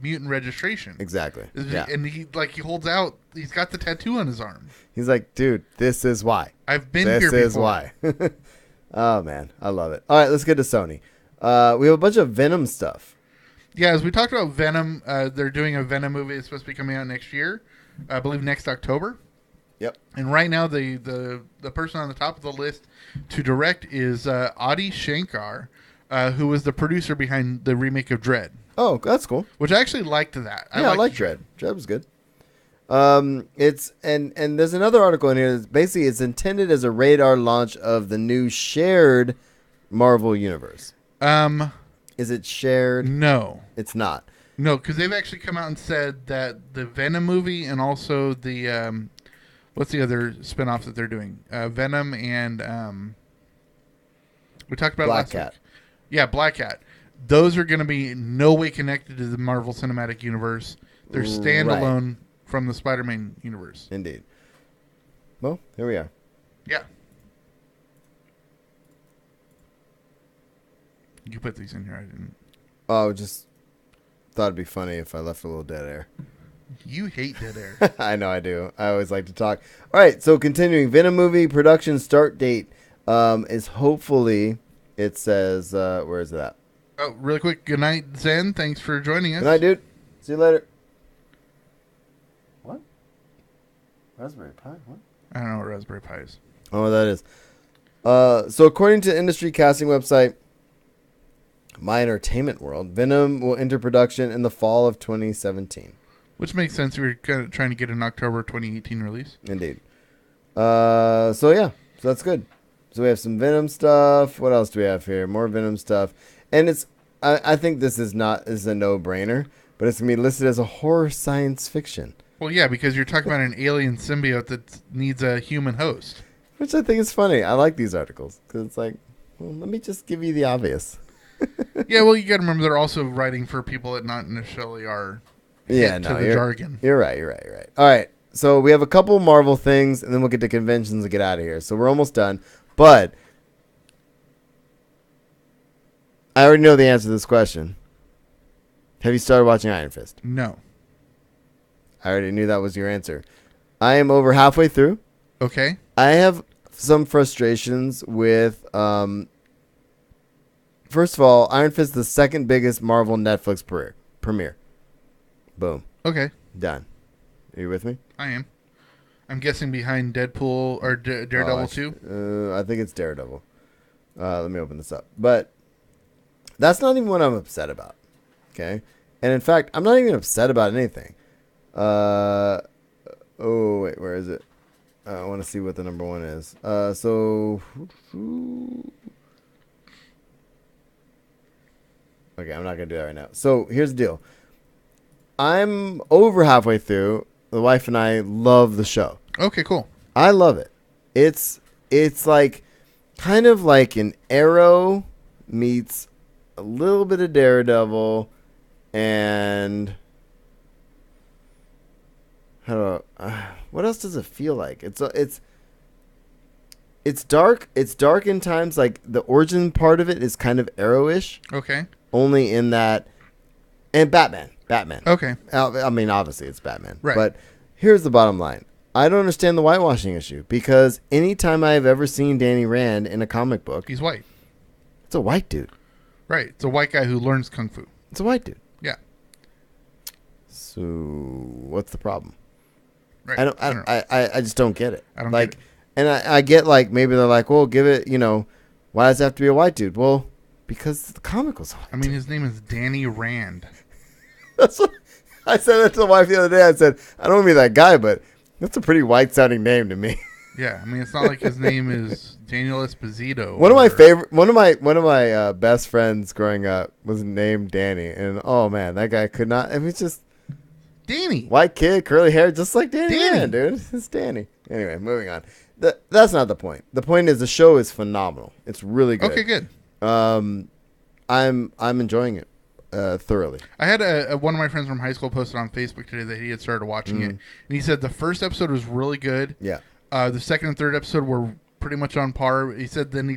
mutant registration. Exactly. Yeah. And he holds out, he's got the tattoo on his arm. He's like, dude, this is why. I've been here before. This is why. Oh, man. I love it. All right, let's get to Sony. We have a bunch of Venom stuff. Yeah, as we talked about Venom, they're doing a Venom movie that's supposed to be coming out next year. I believe next October. Yep. And right now, the person on the top of the list to direct is Adi Shankar, who was the producer behind the remake of Dredd. Oh, that's cool. Which I actually liked that. I like Dredd. Dredd was good. It's and there's another article in here. Basically, it's intended as a radar launch of the new shared Marvel universe. Is it shared? No, it's not. No, because they've actually come out and said that the Venom movie and also the what's the other spinoff that they're doing? Venom and we talked about Black Cat. Week. Yeah, Black Cat. Those are going to be no way connected to the Marvel Cinematic Universe. They're standalone from the Spider-Man universe. Indeed. Well, here we are. Yeah. You put these in here. I didn't. Oh, just thought it'd be funny if I left a little dead air. You hate dead air. I know I do. I always like to talk. All right, so continuing. Venom movie production start date is hopefully, it says, where is that? Oh, really quick. Good night, Zen. Thanks for joining us. Good night, dude. See you later. What? Raspberry Pi? What? I don't know what Raspberry Pi is. Oh, that is. So according to industry casting website My Entertainment World, Venom will enter production in the fall of 2017. Which makes sense. We were kind of trying to get an October 2018 release. Indeed. So yeah, so that's good. So we have some Venom stuff. What else do we have here? More Venom stuff, and I think this is a no-brainer, but it's gonna be listed as a horror science fiction, Well, yeah, because you're talking about an alien symbiote that needs a human host. which I think is funny. I like these articles because it's like, well, let me just give you the obvious. Yeah, well, you got to remember they're also writing for people that not necessarily are Yeah, hip no, to the jargon. You're right. All right, so we have a couple Marvel things, and then we'll get to conventions and get out of here. So we're almost done, but I already know the answer to this question. Have you started watching Iron Fist? No. I already knew that was your answer. I am over halfway through. Okay. I have some frustrations with, first of all, Iron Fist is the second biggest Marvel Netflix premiere. Boom. Okay. Done. Are you with me? I am. I'm guessing behind Deadpool or Daredevil 2. I think it's Daredevil. Let me open this up. But that's not even what I'm upset about. Okay? And in fact, I'm not even upset about anything. Oh, wait, where is it? I want to see what the number one is. Okay, I'm not going to do that right now. So here's the deal. I'm over halfway through. The wife and I love the show. Okay, cool. I love it. It's like kind of like an Arrow meets a little bit of Daredevil and what else does it feel like? It's dark. It's dark in times. Like the origin part of it is kind of Arrow-ish. Okay. Only in that, and Batman. Okay. I mean, obviously it's Batman. Right. But here's the bottom line. I don't understand the whitewashing issue because anytime I've ever seen Danny Rand in a comic book, He's white. it's a white dude. Right. It's a white guy who learns kung fu. It's a white dude. Yeah. So what's the problem? Right. I just don't get it. I don't like, get it. and I get like maybe they're like, well, give it, why does it have to be a white dude? Well, because the comic was. I mean, his name is Danny Rand. That's what I said that to the wife the other day. I said, I don't want to be that guy, but that's a pretty white sounding name to me. Yeah, I mean, it's not like his name is Daniel Esposito. One of my best friends growing up was named Danny, and oh man, that guy could not. I mean, it's just Danny. white kid, curly hair, just like Danny, Danny. Rand, dude. It's Danny. Anyway, moving on. That's not the point. The point is the show is phenomenal. It's really good. Okay, good. I'm enjoying it thoroughly. I had one of my friends from high school posted on Facebook today that he had started watching it, and he said the first episode was really good. Yeah. The second and third episode were pretty much on par. He said then he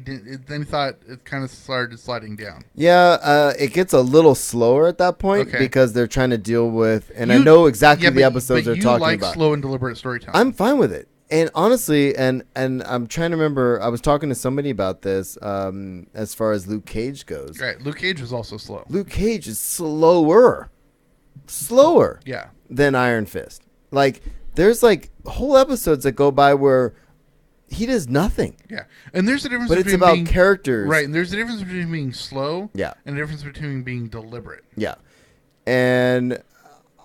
thought it kind of started sliding down. Yeah, it gets a little slower at that point because they're trying to deal with, and I know exactly the episodes they're talking like about. Slow and deliberate storytelling. I'm fine with it. And honestly, and I'm trying to remember, I was talking to somebody about this as far as Luke Cage goes. Right, Luke Cage was also slow. Luke Cage is slower Yeah. than Iron Fist. Like, there's like whole episodes that go by where he does nothing. Yeah, and there's a difference But it's between about being, characters. right? And there's a difference between being slow, Yeah. and a difference between being deliberate. Yeah. And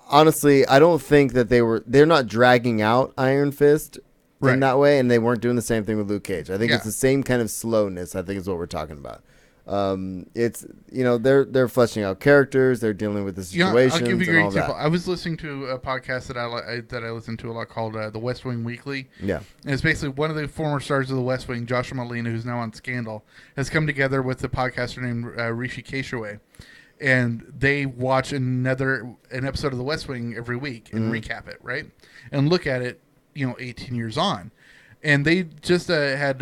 honestly, I don't think that they're not dragging out Iron Fist in that way, and they weren't doing the same thing with Luke Cage. I think it's the same kind of slowness, I think, is what we're talking about. It's they're fleshing out characters, they're dealing with the situations. I'll give you a great and all example. that. I was listening to a podcast that I listen to a lot called The West Wing Weekly. Yeah. And it's basically one of the former stars of The West Wing, Joshua Malina, who's now on Scandal, has come together with a podcaster named Rishi Keshaway. And they watch an episode of The West Wing every week and recap it, right? And look at it, 18 years on. And they just had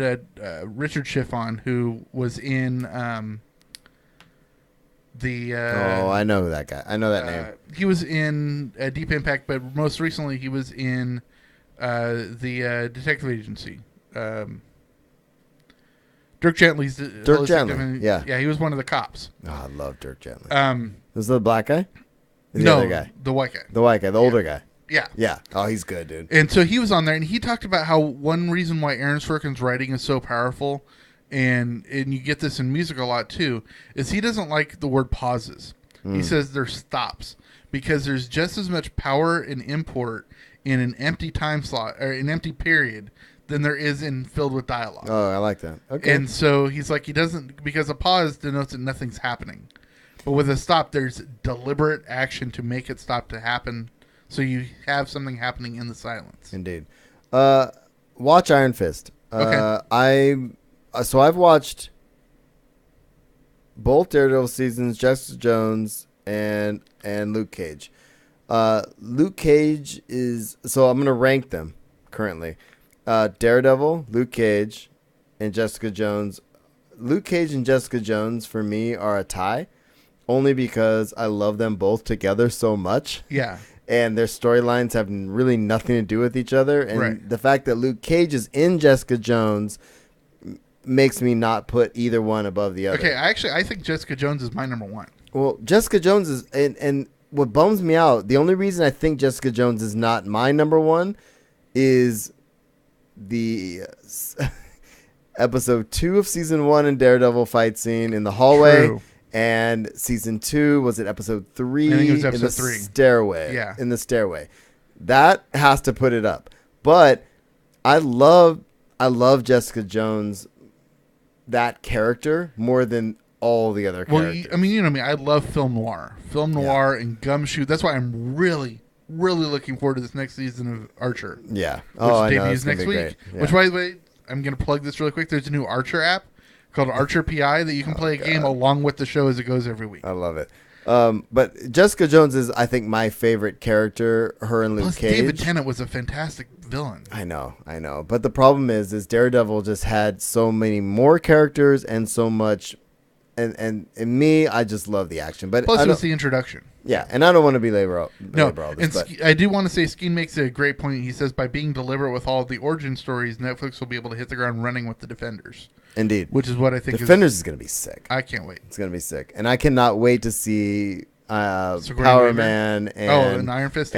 Richard Schiff on, who was in I know that guy. I know that name. He was in Deep Impact, but most recently he was in the detective agency. Dirk Gently's Dirk Gently, yeah. Yeah, he was one of the cops. Oh, I love Dirk Gently. Was the black guy? The no, other guy? the white guy. The white guy, the older guy. Yeah. Yeah. Oh, he's good, dude. And so he was on there, and he talked about how one reason why Aaron Sorkin's writing is so powerful, and you get this in music a lot too, is he doesn't like the word pauses. He says there's stops, because there's just as much power and import in an empty time slot or an empty period than there is in filled with dialogue. Oh, I like that. Okay. And so he's like, he doesn't, because a pause denotes that nothing's happening. But with a stop, there's deliberate action to make it stop to happen. So you have something happening in the silence. Indeed. Watch Iron Fist. Okay. I've watched both Daredevil seasons, Jessica Jones, and Luke Cage. Luke Cage is, so I'm going to rank them currently. Daredevil, Luke Cage, and Jessica Jones. Luke Cage and Jessica Jones for me are a tie, only because I love them both together so much. Yeah. And their storylines have really nothing to do with each other. And the fact that Luke Cage is in Jessica Jones makes me not put either one above the other. Okay, I think Jessica Jones is my number one. Well, Jessica Jones is, and what bums me out, the only reason I think Jessica Jones is not my number one is the episode 2 of season 1 in Daredevil fight scene in the hallway. True. And season 2, was it episode 3? I think it was episode in the 3. Stairway. Yeah. In the stairway. That has to put it up. But I love Jessica Jones, that character, more than all the other characters. Well, I mean, you know me. I love film noir. Film noir and Gumshoe. That's why I'm really, really looking forward to this next season of Archer. Yeah. Which debuts next week. Yeah. Which, by the way, I'm going to plug this really quick. There's a new Archer app called Archer PI that you can play a game along with the show as it goes every week. I love it. But Jessica Jones is, I think, my favorite character, her and Luke Plus, Cage. David Tennant was a fantastic villain. I know. But the problem is Daredevil just had so many more characters and so much, and me, I just love the action. But Plus, it was the introduction. Yeah, and I don't want to be labor all And this, but I do want to say Skeen makes a great point. He says, by being deliberate with all of the origin stories, Netflix will be able to hit the ground running with the Defenders. Indeed. Which is what I think Defenders is going to be sick. I can't wait. It's going to be sick. And I cannot wait to see Sigourney Power Weaver? Man and Iron Fist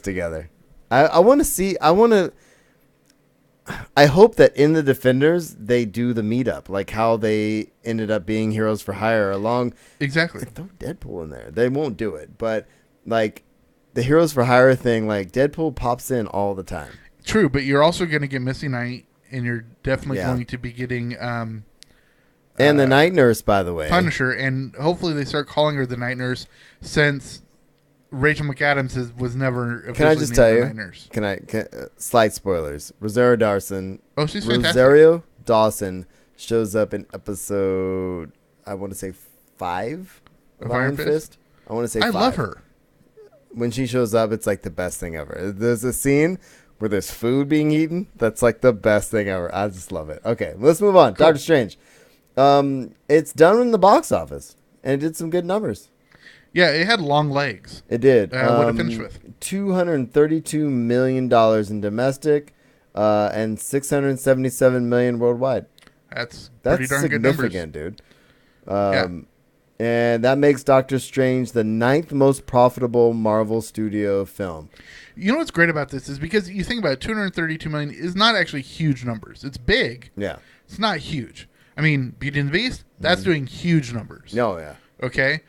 together. I want to see, I hope that in the Defenders they do the meetup, like how they ended up being Heroes for Hire along. Exactly. Throw Deadpool in there. They won't do it, but like the Heroes for Hire thing, like Deadpool pops in all the time. True, but you're also going to get Misty Knight, and you're definitely going to be getting and the Night Nurse, by the way, Punisher, and hopefully they start calling her the Night Nurse, since Rachel McAdams was never officially Can I just named tell the you? Night Nurse. Slight spoilers. Rosario Dawson. Oh, she's fantastic. Rosario Dawson shows up in episode, I want to say 5 of Iron Fist. I want to say 5. I love her. When she shows up, it's like the best thing ever. There's a scene where there's food being eaten. That's like the best thing ever. I just love it. Okay, let's move on. Cool. Doctor Strange. It's done in the box office, and it did some good numbers. Yeah, it had long legs. It did. What did it finish with? $232 million in domestic, and $677 million worldwide. That's pretty darn good numbers. That's significant, dude. And that makes Doctor Strange the 9th most profitable Marvel Studio film. You know what's great about this is because you think about it, $232 million is not actually huge numbers. It's big. Yeah. It's not huge. I mean, Beauty and the Beast, that's doing huge numbers. Oh, yeah. Okay?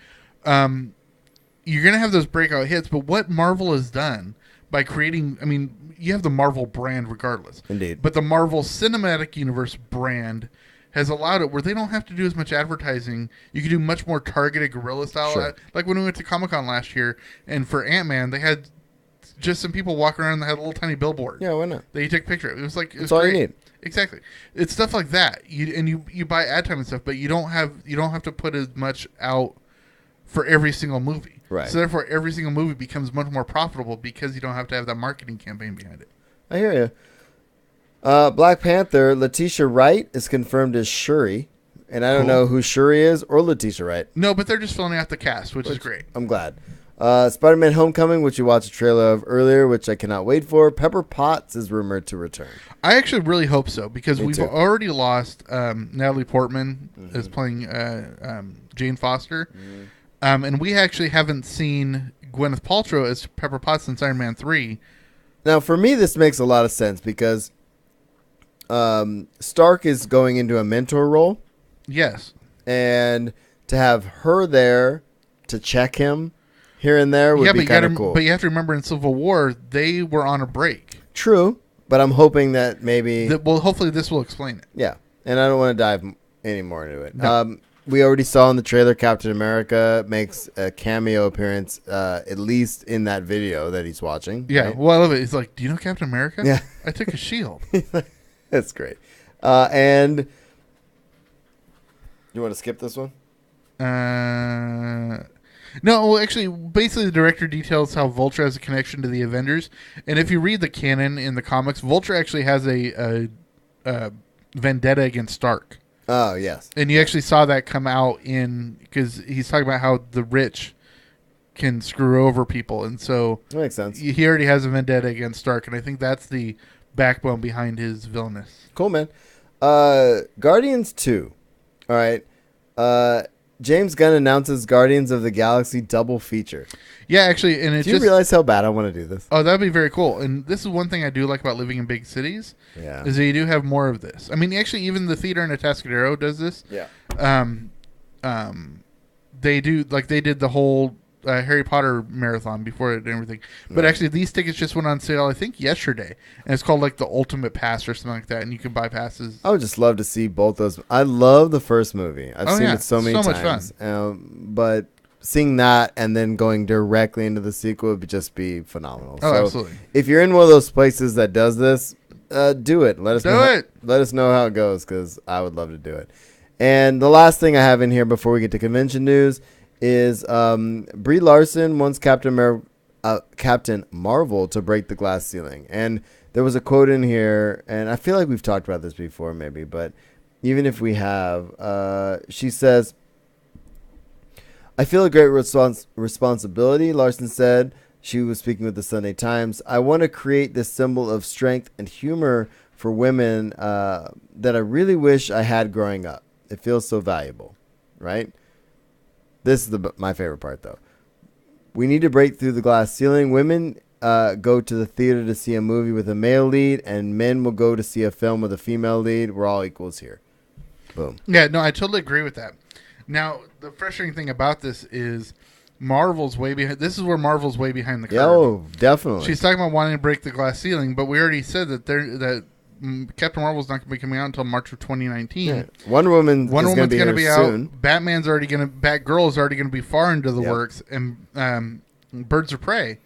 You're going to have those breakout hits, but what Marvel has done by creating, I mean, you have the Marvel brand regardless. Indeed. But the Marvel Cinematic Universe brand has allowed it where they don't have to do as much advertising. You can do much more targeted guerrilla style. Sure. Like when we went to Comic-Con last year, and for Ant-Man, they had just some people walking around that had a little tiny billboard. Yeah, why not? That you take a picture of. It was like, it was That's all great. you need. Exactly. It's stuff like that. You buy ad time and stuff, but you don't have to put as much out for every single movie. Right. So therefore, every single movie becomes much more profitable because you don't have to have that marketing campaign behind it. I hear you. Black Panther, Letitia Wright is confirmed as Shuri. And I don't know who Shuri is or Letitia Wright. No, but they're just filling out the cast, which is great. I'm glad. Spider-Man Homecoming, which you watched a trailer of earlier, which I cannot wait for. Pepper Potts is rumored to return. I actually really hope so, because Me we've too. already lost Natalie Portman as playing Jane Foster. And we actually haven't seen Gwyneth Paltrow as Pepper Potts since Iron Man 3. Now, for me, this makes a lot of sense because Stark is going into a mentor role. Yes. And to have her there to check him here and there would be kind of cool. But you have to remember in Civil War, they were on a break. True. But I'm hoping that maybe Well, hopefully this will explain it. yeah. And I don't want to dive any more into it. No. We already saw in the trailer Captain America makes a cameo appearance, at least in that video that he's watching. Yeah, right? well, I love it. He's like, "Do you know Captain America? Yeah. I took a shield." That's great. And you want to skip this one? No, well, actually, basically, the director details how Vulture has a connection to the Avengers, and if you read the canon in the comics, Vulture actually has a vendetta against Stark. Oh, yes. And you actually saw that come out because he's talking about how the rich can screw over people, and so That makes sense. he already has a vendetta against Stark, and I think that's the backbone behind his villainous. Cool, man. Guardians 2. All right. James Gunn announces Guardians of the Galaxy double feature. Yeah, actually, and it's Do you just realize how bad I want to do this? oh, that'd be very cool. And this is one thing I do like about living in big cities. Yeah. Is that you do have more of this. I mean, actually, even the theater in Atascadero does this. Yeah. They do they did the whole Harry Potter marathon before it and everything. But actually, these tickets just went on sale, I think, yesterday, and it's called the Ultimate Pass or something like that, and you can buy passes. I would just love to see both those. I love the first movie. I've seen yeah. it so many So much times. But seeing that and then going directly into the sequel would just be phenomenal. Oh, So absolutely. if you're in one of those places that does this, do it. Let us Do know. it. Let us know how it goes because I would love to do it. And the last thing I have in here before we get to convention news is Brie Larson wants Captain Marvel to break the glass ceiling. And there was a quote in here, and I feel like we've talked about this before maybe, but even if we have, she says, "I feel a great responsibility," Larson said. She was speaking with the Sunday Times. "I want to create this symbol of strength and humor for women that I really wish I had growing up. It feels so valuable," right? This is my favorite part, though. "We need to break through the glass ceiling. Women go to the theater to see a movie with a male lead, and men will go to see a film with a female lead. We're all equals here." Boom. Yeah, no, I totally agree with that. Now, the frustrating thing about this is Marvel's way behind. This is where Marvel's way behind the curve. Oh, definitely. She's talking about wanting to break the glass ceiling, but we already said that Captain Marvel's not going to be coming out until March of 2019. Yeah. Wonder Woman's Woman's going to be soon. out. Batgirl is already going to be far into the works, and Birds of Prey,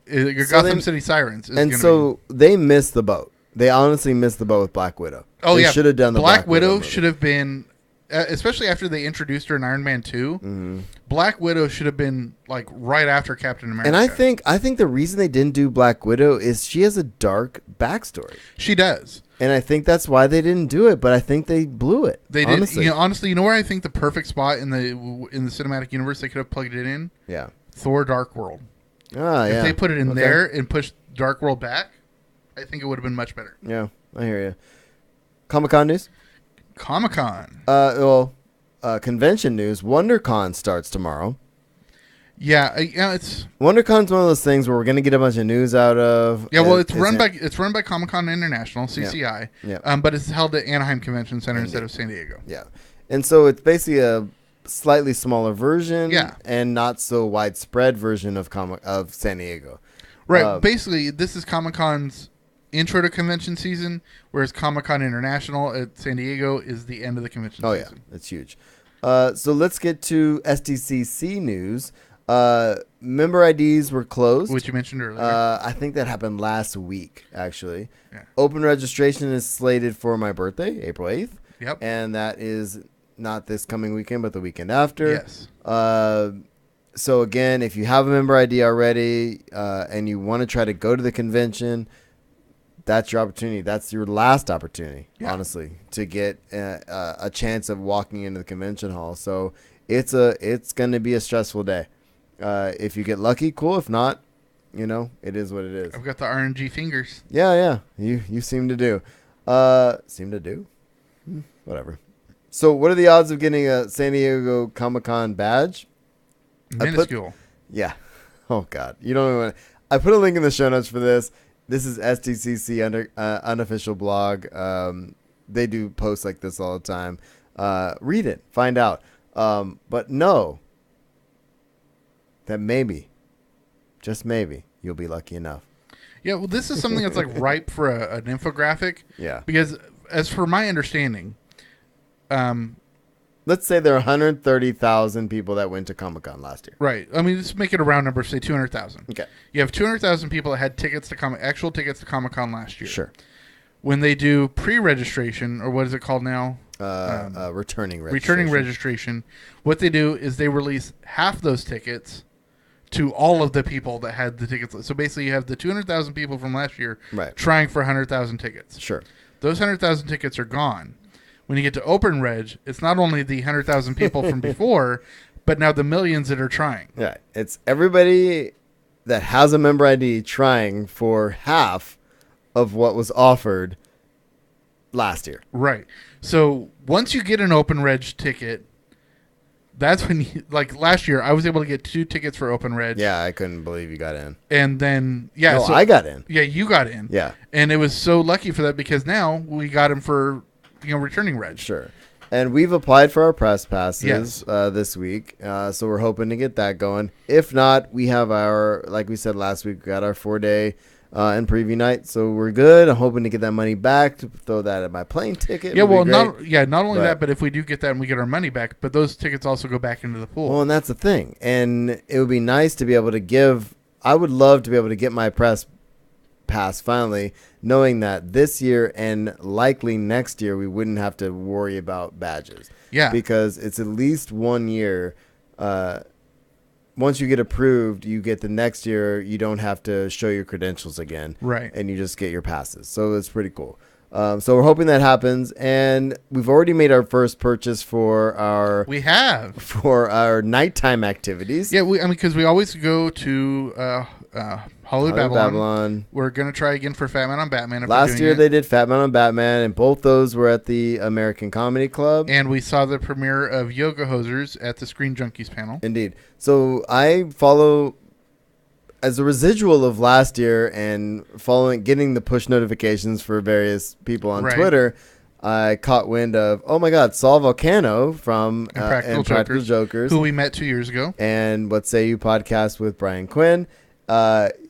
Gotham City Sirens, is and gonna so they missed the boat. They honestly missed the boat with Black Widow. Oh they yeah, should have done the Black Widow movie. should have been, especially after they introduced her in Iron Man 2. Mm-hmm. Black Widow should have been right after Captain America. And I think the reason they didn't do Black Widow is she has a dark backstory. She does. And I think that's why they didn't do it, but I think they blew it. They honestly. did. Honestly, you know where I think the perfect spot in the cinematic universe they could have plugged it in? Yeah. Thor: Dark World. Ah, yeah. If they put it in there and pushed Dark World back, I think it would have been much better. Yeah, I hear you. Comic-Con news? Comic-Con. Convention news. WonderCon starts tomorrow. Yeah, it's WonderCon's one of those things where we're going to get a bunch of news out of. yeah. Well, it's run by Comic-Con International (CCI), Yeah. but it's held at Anaheim Convention Center instead of San Diego. Yeah, and so it's basically a slightly smaller version, Yeah. and not so widespread version of San Diego. Right. Basically, this is Comic-Con's intro to convention season, whereas Comic-Con International at San Diego is the end of the convention Oh season. yeah, it's huge. So let's get to SDCC news. Member IDs were closed, Which you mentioned earlier. I think that happened last week, actually. Yeah. Open registration is slated for my birthday, April 8th. Yep. And that is not this coming weekend, but the weekend after. Yes. So again, if you have a member ID already and you want to try to go to the convention, that's your opportunity. That's your last opportunity, honestly, to get a chance of walking into the convention hall. So it's going to be a stressful day. If you get lucky, cool. If not, it is what it is. I've got the RNG fingers. Yeah. You seem to do. Whatever. So what are the odds of getting a San Diego Comic-Con badge? Minuscule. Yeah. Oh, God. You don't even want to. I put a link in the show notes for this. This is STCC unofficial blog. They do posts like this all the time. Read it. Find out. But know that maybe, just maybe, you'll be lucky enough. Yeah, well, this is something that's like ripe for an infographic. Yeah. Because, as for my understanding, Let's say there are 130,000 people that went to Comic-Con last year. right. I mean, let's make it a round number. Say 200,000. Okay. You have 200,000 people that had tickets to actual tickets to Comic Con last year. Sure. When they do pre-registration, or what is it called now? Returning registration. Returning registration. What they do is they release half those tickets to all of the people that had the tickets. So basically, you have the 200,000 people from last year Right. trying for 100,000 tickets. Sure. Those 100,000 tickets are gone. When you get to open reg, it's not only the 100,000 people from before, but now the millions that are trying. Yeah. It's everybody that has a member ID trying for half of what was offered last year. Right. So once you get an open reg ticket, that's when you, like last year, I was able to get 2 tickets for open reg. Yeah, I couldn't believe you got in. And then, yeah. No, so I got in. Yeah, you got in. Yeah. And it was so lucky for that because now we got him for, returning reg. Sure. And we've applied for our press passes Yes. This week. So we're hoping to get that going. If not, we have our, like we said last week, we got our 4-day and preview night. So we're good. I'm hoping to get that money back to throw that at my plane ticket. Yeah, Would be well, great. not only that, but if we do get that and we get our money back, but those tickets also go back into the pool. Well, and that's the thing. And it would be nice to be able to give, I would love to be able to get my press pass finally, knowing that this year and likely next year we wouldn't have to worry about badges. Yeah. Because it's at least 1 year. Once you get approved, you get the next year, you don't have to show your credentials again. Right. And you just get your passes. So it's pretty cool. So we're hoping that happens. And we've already made our first purchase for our nighttime activities. Yeah, because we always go to Hollywood Babylon. We're going to try again for Fat Man on Batman. Last year they did Fat Man on Batman, and both those were at the American Comedy Club. And we saw the premiere of Yoga Hosers at the Screen Junkies panel. Indeed. So I follow, as a residual of last year and getting the push notifications for various people on Twitter, I caught wind of, oh my God, Saul Volcano from Impractical Jokers, who we met 2 years ago. And What Say You podcast with Brian Quinn.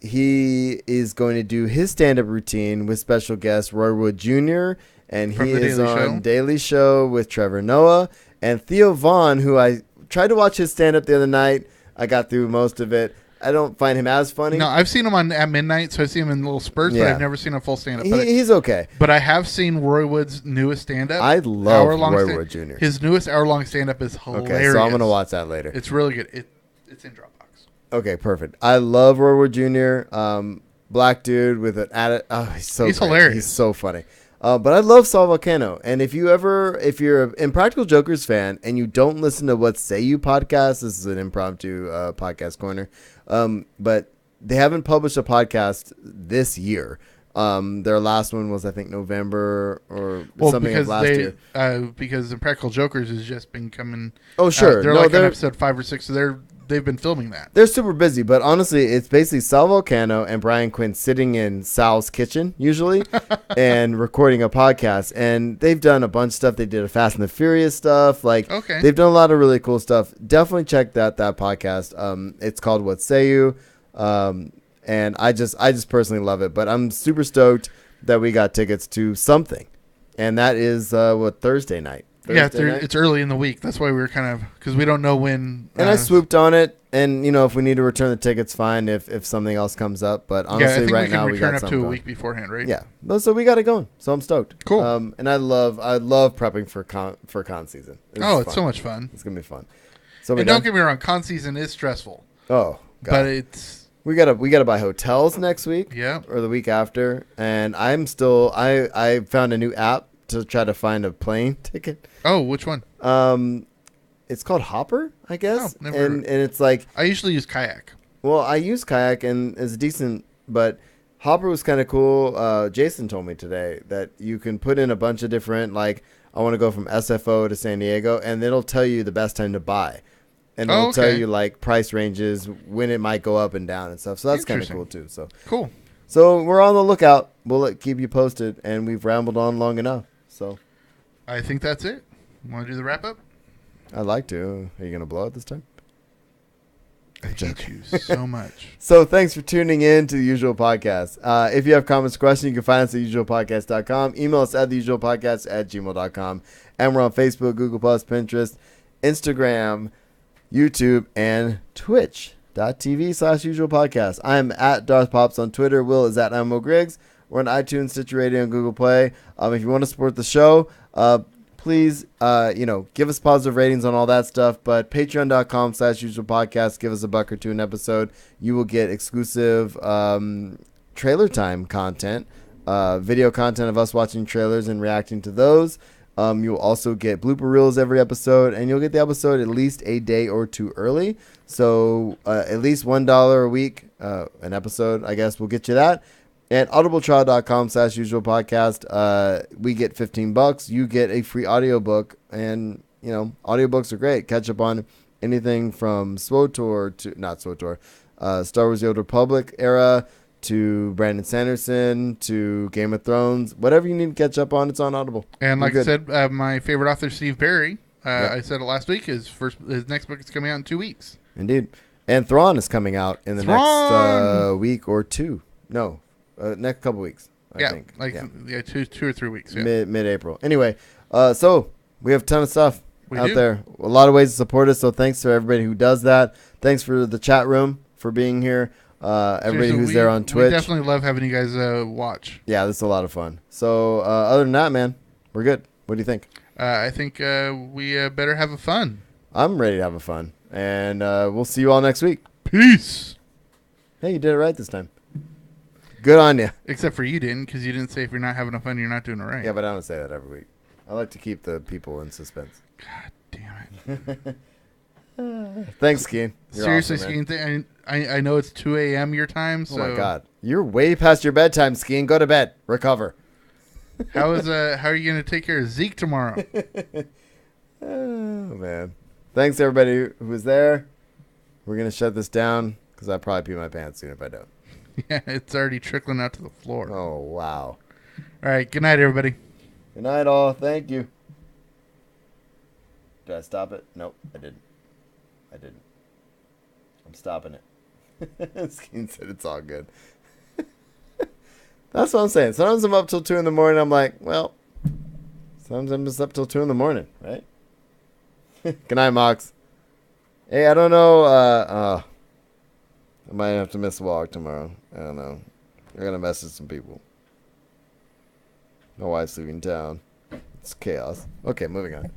He is going to do his stand-up routine with special guest Roy Wood Jr., and he is on Daily Show with Trevor Noah. And Theo Vaughn, who I tried to watch his stand-up the other night. I got through most of it. I don't find him as funny. No, I've seen him at midnight, so I see him in little spurts, but I've never seen a full stand-up. He's okay. But I have seen Roy Wood's newest stand-up. I love Roy Wood Jr. His newest hour-long stand-up is hilarious. Okay, so I'm going to watch that later. It's really good. It's in Dropbox. Okay, perfect. I love Roy Wood Jr., black dude with an attitude. Oh, he's hilarious. He's so funny. But I love Saul Volcano. And if you're an Impractical Jokers fan and you don't listen to What Say You podcast, this is an impromptu podcast corner. But they haven't published a podcast this year. Their last one was, I think, November or something of last year. Because Impractical Jokers has just been coming. Oh, sure. They're on episode 5 or 6, so they've been filming that. They're super busy, but honestly, it's basically Sal Volcano and Brian Quinn sitting in Sal's kitchen, usually, and recording a podcast. And they've done a bunch of stuff. They did a Fast and the Furious stuff. They've done a lot of really cool stuff. Definitely check that podcast. It's called What Say You? And I just personally love it. But I'm super stoked that we got tickets to something. And that is, Thursday night. It's early in the week. That's why we were because we don't know when. And I swooped on it, and if we need to return the tickets, fine. If something else comes up, but honestly, right now we got return up to a going. week beforehand, right? Yeah, so we got it going. So I'm stoked. Cool. And I love prepping for con season. It's so much fun. It's gonna be fun. So and don't get me wrong, con season is stressful. Oh, God. But it's. We gotta buy hotels next week. Yeah. Or the week after, and I found a new app to try to find a plane ticket. Oh, which one? It's called Hopper, I guess. Oh, never and it's like I usually use Kayak. Well, I use Kayak and it's decent, but Hopper was kind of cool. Jason told me today that you can put in a bunch of different, I want to go from SFO to San Diego, and it'll tell you the best time to buy. And it'll tell you price ranges, when it might go up and down and stuff. So that's kind of cool too. So cool. So we're on the lookout. We'll keep you posted, and we've rambled on long enough. So I think that's it. Want to do the wrap up? I'd like to. Are you gonna blow it this time? I hate you so much. So thanks for tuning in to The Usual Podcast. If you have comments or questions, you can find us at usualpodcast.com. Email us at theusualpodcast@gmail.com. And we're on Facebook, Google+, Pinterest, Instagram, YouTube, and twitch.tv/usualpodcast. I'm at Darth Pops on Twitter. Will is at Imo Griggs. We're on iTunes, Stitcher Radio, and Google Play. If you want to support the show, please, give us positive ratings on all that stuff. But patreon.com/usualpodcast. Give us $1 or $2 an episode. You will get exclusive trailer time content, video content of us watching trailers and reacting to those. You'll also get blooper reels every episode, and you'll get the episode at least a day or two early. So at least $1 a week, an episode, I guess, will get you that. At audibletrial.com/usualpodcast, we get $15. You get a free audiobook, and, audiobooks are great. Catch up on anything from SWTOR to, not SWTOR, Star Wars The Old Republic era, to Brandon Sanderson, to Game of Thrones. Whatever you need to catch up on, it's on Audible. And like I said, my favorite author, Steve Perry, I said it last week, his next book is coming out in 2 weeks. Indeed. And Thrawn is coming out in the next week or two. No, next couple weeks, I think. Two or 3 weeks. Yeah. Mid-April. Anyway, so we have a ton of stuff out there. A lot of ways to support us, so thanks to everybody who does that. Thanks for the chat room for being here. Everybody who's there on Twitch. We definitely love having you guys watch. Yeah, this is a lot of fun. So other than that, man, we're good. What do you think? I think we better have a fun. I'm ready to have a fun. And we'll see you all next week. Peace. Hey, you did it right this time. Good on you. Except for you didn't, because you didn't say if you're not having a fun, you're not doing it right. Yeah, but I don't say that every week. I like to keep the people in suspense. God damn it. Thanks, Skeen. Seriously, awesome, Skeen. I know it's 2 a.m. your time. So. Oh, my God. You're way past your bedtime, Skeen. Go to bed. Recover. How are you going to take care of Zeke tomorrow? Oh, man. Thanks, everybody who was there. We're going to shut this down because I'll probably pee my pants soon if I don't. Yeah, it's already trickling out to the floor. Oh, wow. All right. Good night, everybody. Good night, all. Thank you. Did I stop it? Nope, I didn't. I'm stopping it. Skeen said it's all good. That's what I'm saying. Sometimes I'm up till 2 in the morning. I'm like, well, sometimes I'm just up till 2 in the morning, right? Good night, Mox. Hey, I don't know. I might have to miss a walk tomorrow. I don't know. I'm going to message some people. My wife's leaving town. It's chaos. Okay, moving on.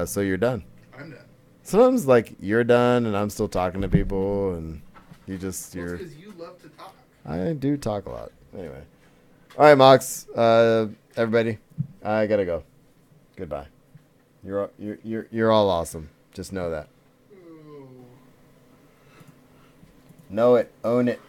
So you're done. I'm done. Sometimes, you're done, and I'm still talking to people, and you're... because you love to talk. I do talk a lot. Anyway. All right, Mox. Everybody, I gotta go. Goodbye. You're all awesome. Just know that. Know it. Own it.